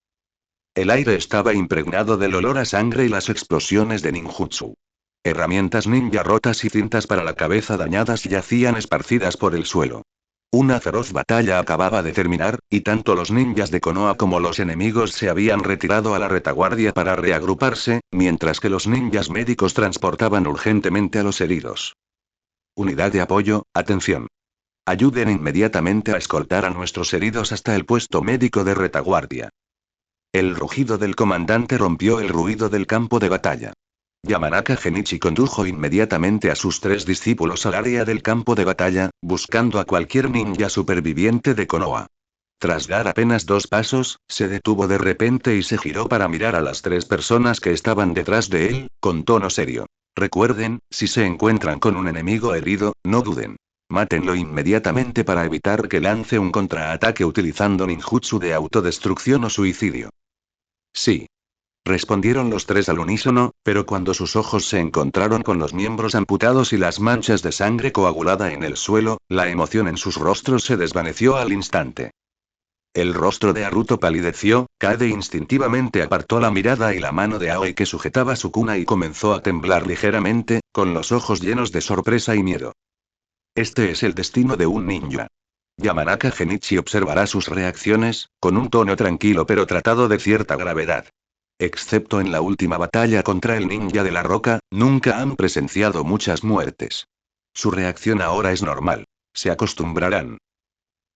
El aire estaba impregnado del olor a sangre y las explosiones de ninjutsu. Herramientas ninja rotas y cintas para la cabeza dañadas yacían esparcidas por el suelo. Una feroz batalla acababa de terminar, y tanto los ninjas de Konoha como los enemigos se habían retirado a la retaguardia para reagruparse, mientras que los ninjas médicos transportaban urgentemente a los heridos. Unidad de apoyo, atención. Ayuden inmediatamente a escoltar a nuestros heridos hasta el puesto médico de retaguardia. El rugido del comandante rompió el ruido del campo de batalla. Yamanaka Genichi condujo inmediatamente a sus 3 discípulos al área del campo de batalla, buscando a cualquier ninja superviviente de Konoha. Tras dar apenas 2 pasos, se detuvo de repente y se giró para mirar a las 3 personas que estaban detrás de él, con tono serio. Recuerden, si se encuentran con un enemigo herido, no duden. Mátenlo inmediatamente para evitar que lance un contraataque utilizando ninjutsu de autodestrucción o suicidio. Sí. Respondieron los 3 al unísono, pero cuando sus ojos se encontraron con los miembros amputados y las manchas de sangre coagulada en el suelo, la emoción en sus rostros se desvaneció al instante. El rostro de Haruto palideció, Kade instintivamente apartó la mirada y la mano de Aoi que sujetaba su cuna y comenzó a temblar ligeramente, con los ojos llenos de sorpresa y miedo. Este es el destino de un ninja. Yamanaka Genichi observará sus reacciones, con un tono tranquilo pero tratado de cierta gravedad. Excepto en la última batalla contra el ninja de la roca, nunca han presenciado muchas muertes. Su reacción ahora es normal. Se acostumbrarán.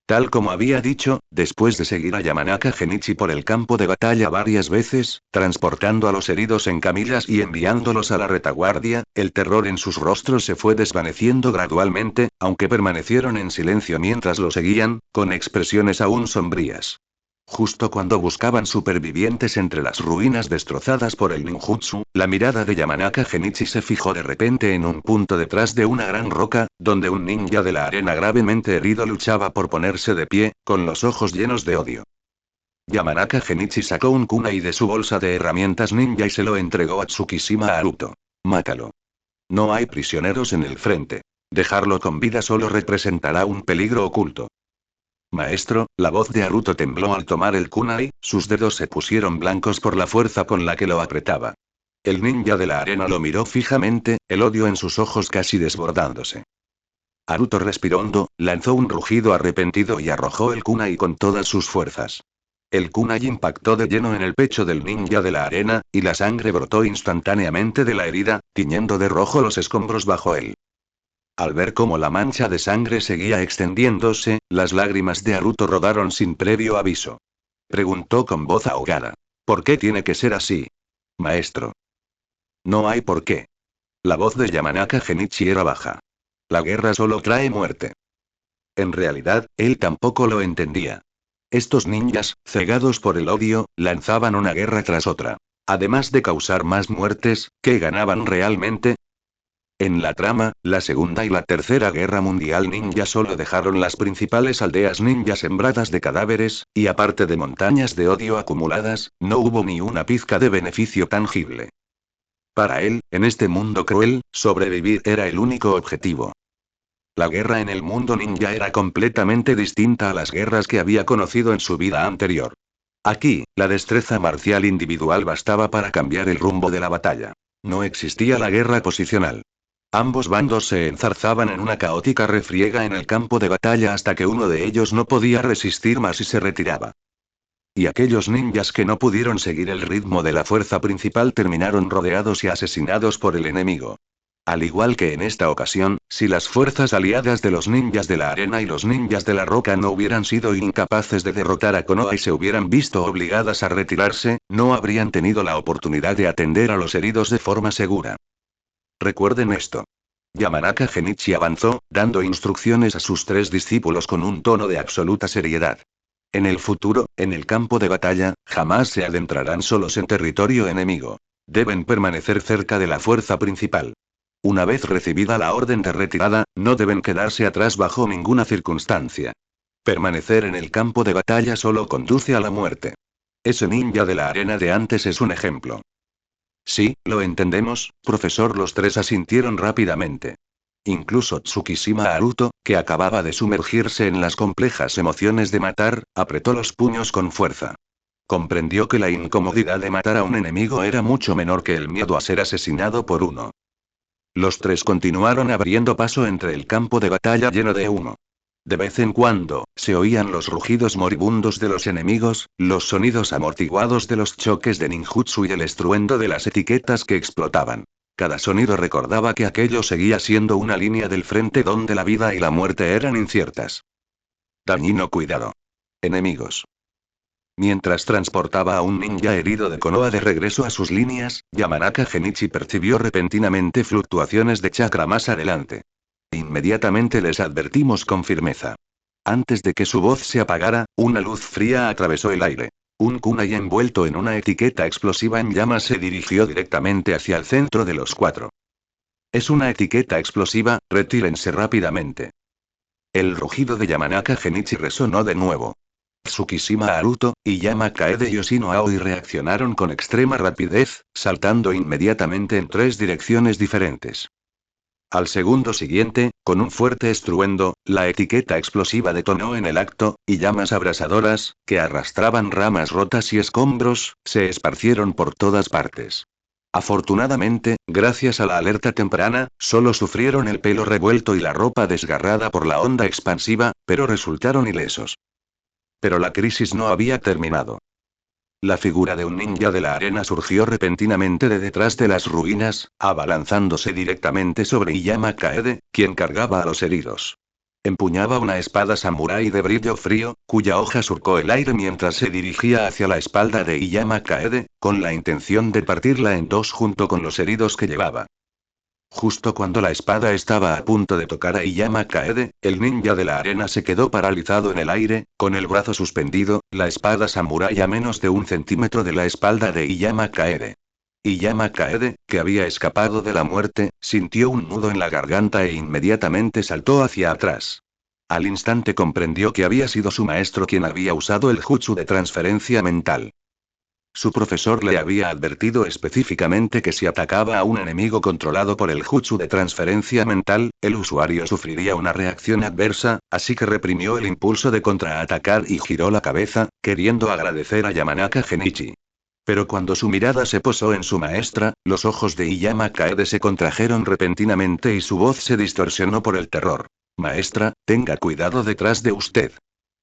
Tal como había dicho, después de seguir a Yamanaka Genichi por el campo de batalla varias veces, transportando a los heridos en camillas y enviándolos a la retaguardia, el terror en sus rostros se fue desvaneciendo gradualmente, aunque permanecieron en silencio mientras lo seguían, con expresiones aún sombrías. Justo cuando buscaban supervivientes entre las ruinas destrozadas por el ninjutsu, la mirada de Yamanaka Genichi se fijó de repente en un punto detrás de una gran roca, donde un ninja de la arena gravemente herido luchaba por ponerse de pie, con los ojos llenos de odio. Yamanaka Genichi sacó un kunai de su bolsa de herramientas ninja y se lo entregó a Tsukishima Haruto. Mátalo. No hay prisioneros en el frente. Dejarlo con vida solo representará un peligro oculto. Maestro, la voz de Haruto tembló al tomar el kunai, sus dedos se pusieron blancos por la fuerza con la que lo apretaba. El ninja de la arena lo miró fijamente, el odio en sus ojos casi desbordándose. Haruto respiró hondo, lanzó un rugido arrepentido y arrojó el kunai con todas sus fuerzas. El kunai impactó de lleno en el pecho del ninja de la arena, y la sangre brotó instantáneamente de la herida, tiñendo de rojo los escombros bajo él. Al ver cómo la mancha de sangre seguía extendiéndose, las lágrimas de Haruto rodaron sin previo aviso. Preguntó con voz ahogada. ¿Por qué tiene que ser así? Maestro. No hay por qué. La voz de Yamanaka Genichi era baja. La guerra solo trae muerte. En realidad, él tampoco lo entendía. Estos ninjas, cegados por el odio, lanzaban una guerra tras otra. Además de causar más muertes, ¿qué ganaban realmente? En la trama, la Segunda y la Tercera Guerra Mundial Ninja solo dejaron las principales aldeas ninja sembradas de cadáveres, y aparte de montañas de odio acumuladas, no hubo ni una pizca de beneficio tangible. Para él, en este mundo cruel, sobrevivir era el único objetivo. La guerra en el mundo ninja era completamente distinta a las guerras que había conocido en su vida anterior. Aquí, la destreza marcial individual bastaba para cambiar el rumbo de la batalla. No existía la guerra posicional. Ambos bandos se enzarzaban en una caótica refriega en el campo de batalla hasta que uno de ellos no podía resistir más y se retiraba. Y aquellos ninjas que no pudieron seguir el ritmo de la fuerza principal terminaron rodeados y asesinados por el enemigo. Al igual que en esta ocasión, si las fuerzas aliadas de los ninjas de la arena y los ninjas de la roca no hubieran sido incapaces de derrotar a Konoha y se hubieran visto obligadas a retirarse, no habrían tenido la oportunidad de atender a los heridos de forma segura. Recuerden esto. Yamanaka Genichi avanzó, dando instrucciones a sus 3 discípulos con un tono de absoluta seriedad. En el futuro, en el campo de batalla, jamás se adentrarán solos en territorio enemigo. Deben permanecer cerca de la fuerza principal. Una vez recibida la orden de retirada, no deben quedarse atrás bajo ninguna circunstancia. Permanecer en el campo de batalla solo conduce a la muerte. Ese ninja de la arena de antes es un ejemplo. Sí, lo entendemos, profesor. Los 3 asintieron rápidamente. Incluso Tsukishima Haruto, que acababa de sumergirse en las complejas emociones de matar, apretó los puños con fuerza. Comprendió que la incomodidad de matar a un enemigo era mucho menor que el miedo a ser asesinado por uno. Los 3 continuaron abriendo paso entre el campo de batalla lleno de humo. De vez en cuando, se oían los rugidos moribundos de los enemigos, los sonidos amortiguados de los choques de ninjutsu y el estruendo de las etiquetas que explotaban. Cada sonido recordaba que aquello seguía siendo una línea del frente donde la vida y la muerte eran inciertas. Dañino cuidado. Enemigos. Mientras transportaba a un ninja herido de Konoha de regreso a sus líneas, Yamanaka Genichi percibió repentinamente fluctuaciones de chakra más adelante. Inmediatamente les advertimos con firmeza. Antes de que su voz se apagara, una luz fría atravesó el aire. Un kunai envuelto en una etiqueta explosiva en llamas se dirigió directamente hacia el centro de los cuatro. Es una etiqueta explosiva, retírense rápidamente. El rugido de Yamanaka Genichi resonó de nuevo. Tsukishima Haruto, Iyama Kaede y Yoshino Aoi reaccionaron con extrema rapidez, saltando inmediatamente en 3 direcciones diferentes. Al segundo siguiente, con un fuerte estruendo, la etiqueta explosiva detonó en el acto, y llamas abrasadoras, que arrastraban ramas rotas y escombros, se esparcieron por todas partes. Afortunadamente, gracias a la alerta temprana, solo sufrieron el pelo revuelto y la ropa desgarrada por la onda expansiva, pero resultaron ilesos. Pero la crisis no había terminado. La figura de un ninja de la arena surgió repentinamente de detrás de las ruinas, abalanzándose directamente sobre Iyama Kaede, quien cargaba a los heridos. Empuñaba una espada samurái de brillo frío, cuya hoja surcó el aire mientras se dirigía hacia la espalda de Iyama Kaede, con la intención de partirla en dos junto con los heridos que llevaba. Justo cuando la espada estaba a punto de tocar a Iyama Kaede, el ninja de la arena se quedó paralizado en el aire, con el brazo suspendido, la espada samurái a menos de 1 centímetro de la espalda de Iyama Kaede. Iyama Kaede, que había escapado de la muerte, sintió un nudo en la garganta e inmediatamente saltó hacia atrás. Al instante comprendió que había sido su maestro quien había usado el jutsu de transferencia mental. Su profesor le había advertido específicamente que si atacaba a un enemigo controlado por el jutsu de transferencia mental, el usuario sufriría una reacción adversa, así que reprimió el impulso de contraatacar y giró la cabeza, queriendo agradecer a Yamanaka Genichi. Pero cuando su mirada se posó en su maestra, los ojos de Iyama Kaede se contrajeron repentinamente y su voz se distorsionó por el terror. Maestra, tenga cuidado detrás de usted.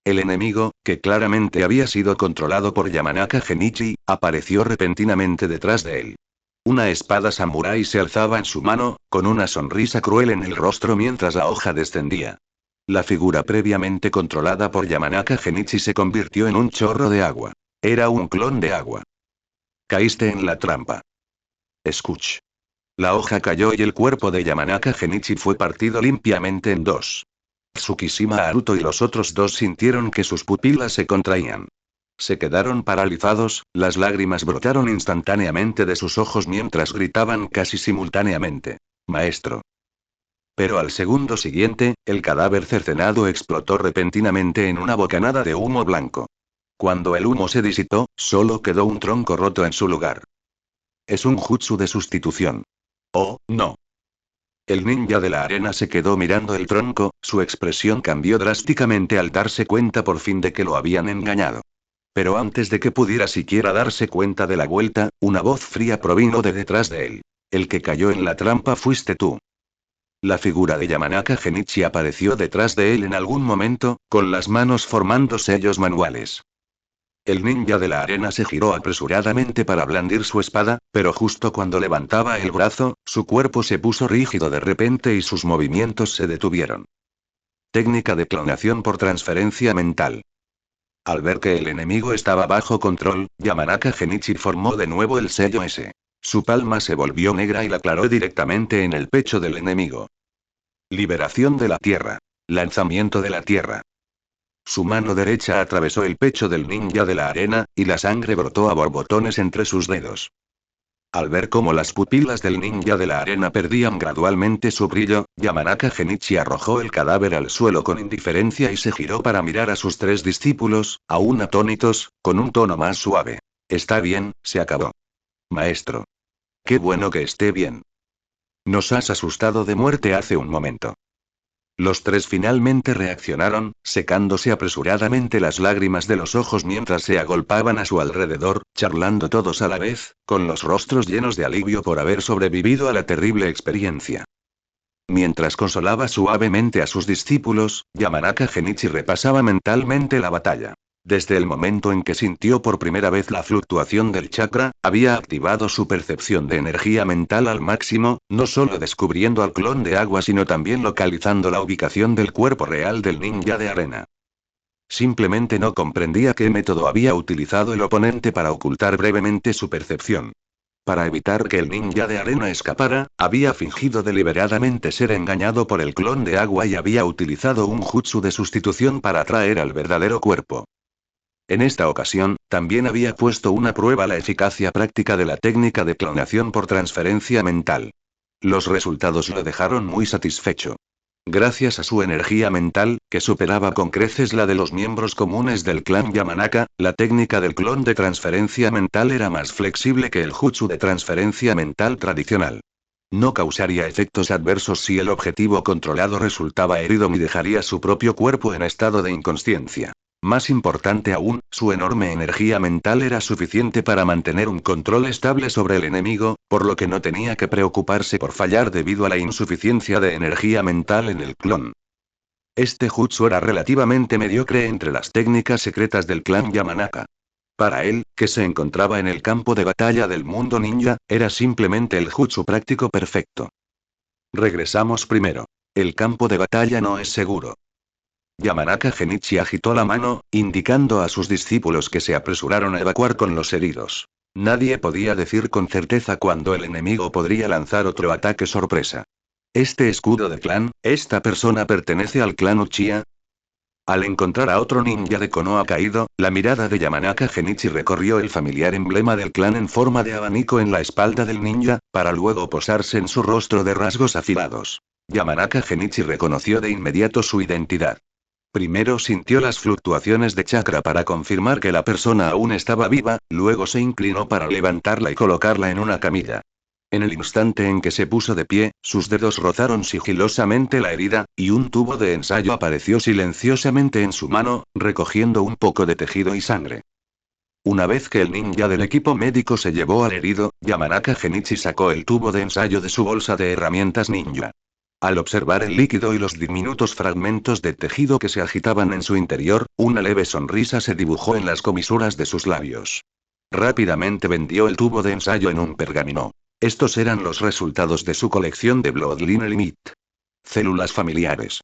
El enemigo, que claramente había sido controlado por Yamanaka Genichi, apareció repentinamente detrás de él. Una espada samurái se alzaba en su mano, con una sonrisa cruel en el rostro mientras la hoja descendía. La figura previamente controlada por Yamanaka Genichi se convirtió en un chorro de agua. Era un clon de agua. Caíste en la trampa. Escuch. La hoja cayó y el cuerpo de Yamanaka Genichi fue partido limpiamente en dos. Tsukishima Haruto y los otros dos sintieron que sus pupilas se contraían. Se quedaron paralizados, las lágrimas brotaron instantáneamente de sus ojos mientras gritaban casi simultáneamente. Maestro. Pero al segundo siguiente, el cadáver cercenado explotó repentinamente en una bocanada de humo blanco. Cuando el humo se disipó, solo quedó un tronco roto en su lugar. Es un jutsu de sustitución. Oh, no. El ninja de la arena se quedó mirando el tronco, su expresión cambió drásticamente al darse cuenta por fin de que lo habían engañado. Pero antes de que pudiera siquiera darse cuenta de la vuelta, una voz fría provino de detrás de él. El que cayó en la trampa fuiste tú. La figura de Yamanaka Genichi apareció detrás de él en algún momento, con las manos formando sellos manuales. El ninja de la arena se giró apresuradamente para blandir su espada, pero justo cuando levantaba el brazo, su cuerpo se puso rígido de repente y sus movimientos se detuvieron. Técnica de clonación por transferencia mental. Al ver que el enemigo estaba bajo control, Yamanaka Genichi formó de nuevo el sello S. Su palma se volvió negra y la clavó directamente en el pecho del enemigo. Liberación de la tierra. Lanzamiento de la tierra. Su mano derecha atravesó el pecho del ninja de la arena, y la sangre brotó a borbotones entre sus dedos. Al ver cómo las pupilas del ninja de la arena perdían gradualmente su brillo, Yamanaka Genichi arrojó el cadáver al suelo con indiferencia y se giró para mirar a sus 3 discípulos, aún atónitos, con un tono más suave. Está bien, se acabó. Maestro. Qué bueno que esté bien. Nos has asustado de muerte hace un momento. Los 3 finalmente reaccionaron, secándose apresuradamente las lágrimas de los ojos mientras se agolpaban a su alrededor, charlando todos a la vez, con los rostros llenos de alivio por haber sobrevivido a la terrible experiencia. Mientras consolaba suavemente a sus discípulos, Yamanaka Genichi repasaba mentalmente la batalla. Desde el momento en que sintió por primera vez la fluctuación del chakra, había activado su percepción de energía mental al máximo, no solo descubriendo al clon de agua sino también localizando la ubicación del cuerpo real del ninja de arena. Simplemente no comprendía qué método había utilizado el oponente para ocultar brevemente su percepción. Para evitar que el ninja de arena escapara, había fingido deliberadamente ser engañado por el clon de agua y había utilizado un jutsu de sustitución para atraer al verdadero cuerpo. En esta ocasión, también había puesto una prueba la eficacia práctica de la técnica de clonación por transferencia mental. Los resultados lo dejaron muy satisfecho. Gracias a su energía mental, que superaba con creces la de los miembros comunes del clan Yamanaka, la técnica del clon de transferencia mental era más flexible que el jutsu de transferencia mental tradicional. No causaría efectos adversos si el objetivo controlado resultaba herido ni dejaría su propio cuerpo en estado de inconsciencia. Más importante aún, su enorme energía mental era suficiente para mantener un control estable sobre el enemigo, por lo que no tenía que preocuparse por fallar debido a la insuficiencia de energía mental en el clon. Este jutsu era relativamente mediocre entre las técnicas secretas del clan Yamanaka. Para él, que se encontraba en el campo de batalla del mundo ninja, era simplemente el jutsu práctico perfecto. Regresamos primero. El campo de batalla no es seguro. Yamanaka Genichi agitó la mano, indicando a sus discípulos que se apresuraron a evacuar con los heridos. Nadie podía decir con certeza cuándo el enemigo podría lanzar otro ataque sorpresa. ¿Este escudo de clan, esta persona pertenece al clan Uchiha? Al encontrar a otro ninja de Konoha caído, la mirada de Yamanaka Genichi recorrió el familiar emblema del clan en forma de abanico en la espalda del ninja, para luego posarse en su rostro de rasgos afilados. Yamanaka Genichi reconoció de inmediato su identidad. Primero sintió las fluctuaciones de chakra para confirmar que la persona aún estaba viva, luego se inclinó para levantarla y colocarla en una camilla. En el instante en que se puso de pie, sus dedos rozaron sigilosamente la herida, y un tubo de ensayo apareció silenciosamente en su mano, recogiendo un poco de tejido y sangre. Una vez que el ninja del equipo médico se llevó al herido, Yamanaka Genichi sacó el tubo de ensayo de su bolsa de herramientas ninja. Al observar el líquido y los diminutos fragmentos de tejido que se agitaban en su interior, una leve sonrisa se dibujó en las comisuras de sus labios. Rápidamente vendió el tubo de ensayo en un pergamino. Estos eran los resultados de su colección de Bloodline Limit. Células familiares.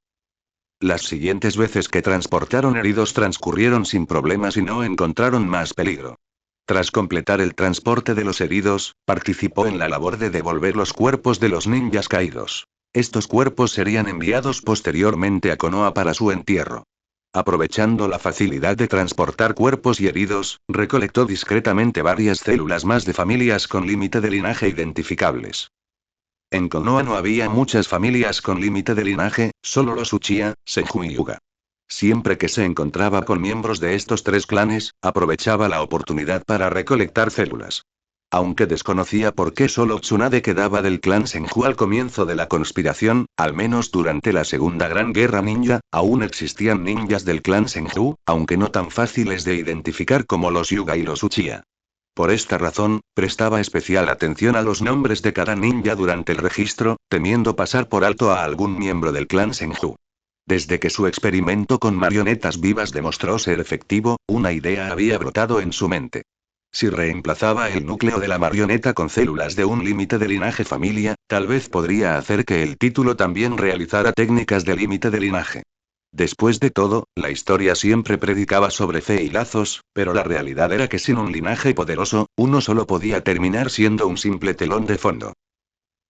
Las siguientes veces que transportaron heridos transcurrieron sin problemas y no encontraron más peligro. Tras completar el transporte de los heridos, participó en la labor de devolver los cuerpos de los ninjas caídos. Estos cuerpos serían enviados posteriormente a Konoha para su entierro. Aprovechando la facilidad de transportar cuerpos y heridos, recolectó discretamente varias células más de familias con límite de linaje identificables. En Konoha no había muchas familias con límite de linaje, solo los Uchiha, Senju y Hyuga. Siempre que se encontraba con miembros de estos tres clanes, aprovechaba la oportunidad para recolectar células. Aunque desconocía por qué solo Tsunade quedaba del clan Senju al comienzo de la conspiración, al menos durante la Segunda Gran Guerra Ninja, aún existían ninjas del clan Senju, aunque no tan fáciles de identificar como los Hyuga y los Uchiha. Por esta razón, prestaba especial atención a los nombres de cada ninja durante el registro, temiendo pasar por alto a algún miembro del clan Senju. Desde que su experimento con marionetas vivas demostró ser efectivo, una idea había brotado en su mente. Si reemplazaba el núcleo de la marioneta con células de un límite de linaje familia, tal vez podría hacer que el título también realizara técnicas de límite de linaje. Después de todo, la historia siempre predicaba sobre fe y lazos, pero la realidad era que sin un linaje poderoso, uno solo podía terminar siendo un simple telón de fondo.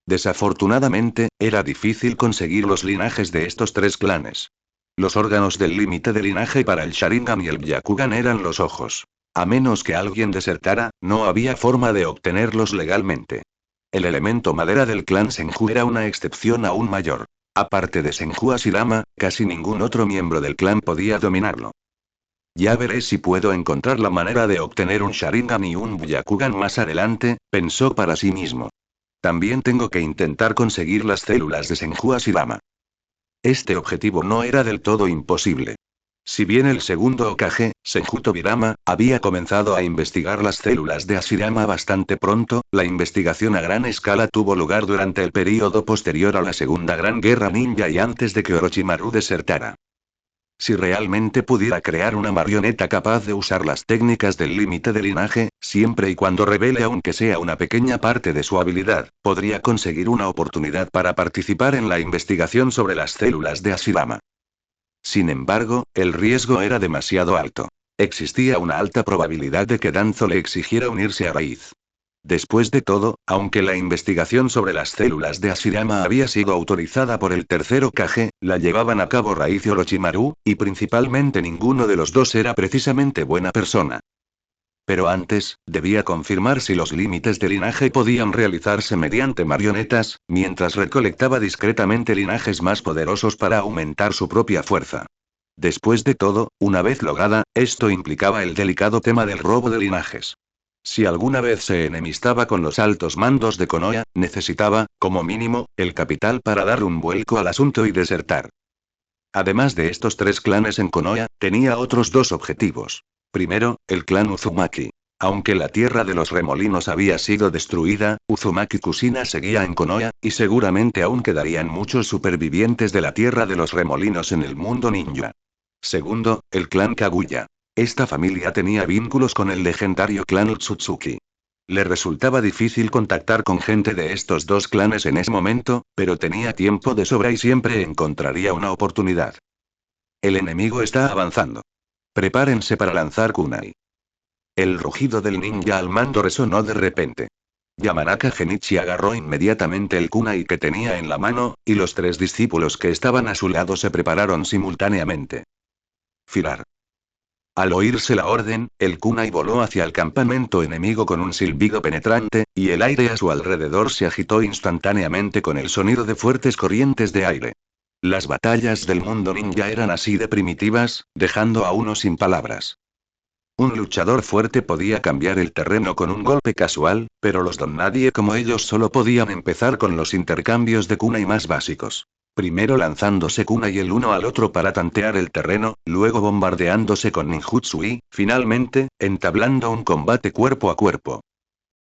Desafortunadamente, era difícil conseguir los linajes de estos tres clanes. Los órganos del límite de linaje para el Sharingan y el Byakugan eran los ojos. A menos que alguien desertara, no había forma de obtenerlos legalmente. El elemento madera del clan Senju era una excepción aún mayor. Aparte de Senju Hashirama, casi ningún otro miembro del clan podía dominarlo. Ya veré si puedo encontrar la manera de obtener un Sharingan y un Byakugan más adelante, pensó para sí mismo. También tengo que intentar conseguir las células de Senju Hashirama. Este objetivo no era del todo imposible. Si bien el segundo Hokage, Senju Tobirama, había comenzado a investigar las células de Hashirama bastante pronto, la investigación a gran escala tuvo lugar durante el período posterior a la Segunda Gran Guerra Ninja y antes de que Orochimaru desertara. Si realmente pudiera crear una marioneta capaz de usar las técnicas del límite de linaje, siempre y cuando revele aunque sea una pequeña parte de su habilidad, podría conseguir una oportunidad para participar en la investigación sobre las células de Ashirama. Sin embargo, el riesgo era demasiado alto. Existía una alta probabilidad de que Danzo le exigiera unirse a Raíz. Después de todo, aunque la investigación sobre las células de Ashirama había sido autorizada por el tercer Hokage, la llevaban a cabo Raíz y Orochimaru, y principalmente ninguno de los dos era precisamente buena persona. Pero antes, debía confirmar si los límites de linaje podían realizarse mediante marionetas, mientras recolectaba discretamente linajes más poderosos para aumentar su propia fuerza. Después de todo, una vez lograda, esto implicaba el delicado tema del robo de linajes. Si alguna vez se enemistaba con los altos mandos de Konoha, necesitaba, como mínimo, el capital para dar un vuelco al asunto y desertar. Además de estos tres clanes en Konoha, tenía otros dos objetivos. Primero, el clan Uzumaki. Aunque la tierra de los remolinos había sido destruida, Uzumaki Kushina seguía en Konoha, y seguramente aún quedarían muchos supervivientes de la tierra de los remolinos en el mundo ninja. Segundo, el clan Kaguya. Esta familia tenía vínculos con el legendario clan Otsutsuki. Le resultaba difícil contactar con gente de estos dos clanes en ese momento, pero tenía tiempo de sobra y siempre encontraría una oportunidad. El enemigo está avanzando. Prepárense para lanzar kunai. El rugido del ninja al mando resonó de repente. Yamanaka Genichi agarró inmediatamente el kunai que tenía en la mano, y los tres discípulos que estaban a su lado se prepararon simultáneamente. Firar. Al oírse la orden, el kunai voló hacia el campamento enemigo con un silbido penetrante, y el aire a su alrededor se agitó instantáneamente con el sonido de fuertes corrientes de aire. Las batallas del mundo ninja eran así de primitivas, dejando a uno sin palabras. Un luchador fuerte podía cambiar el terreno con un golpe casual, pero los don nadie como ellos solo podían empezar con los intercambios de kunai más básicos. Primero lanzándose kunai el uno al otro para tantear el terreno, luego bombardeándose con ninjutsu y, finalmente, entablando un combate cuerpo a cuerpo.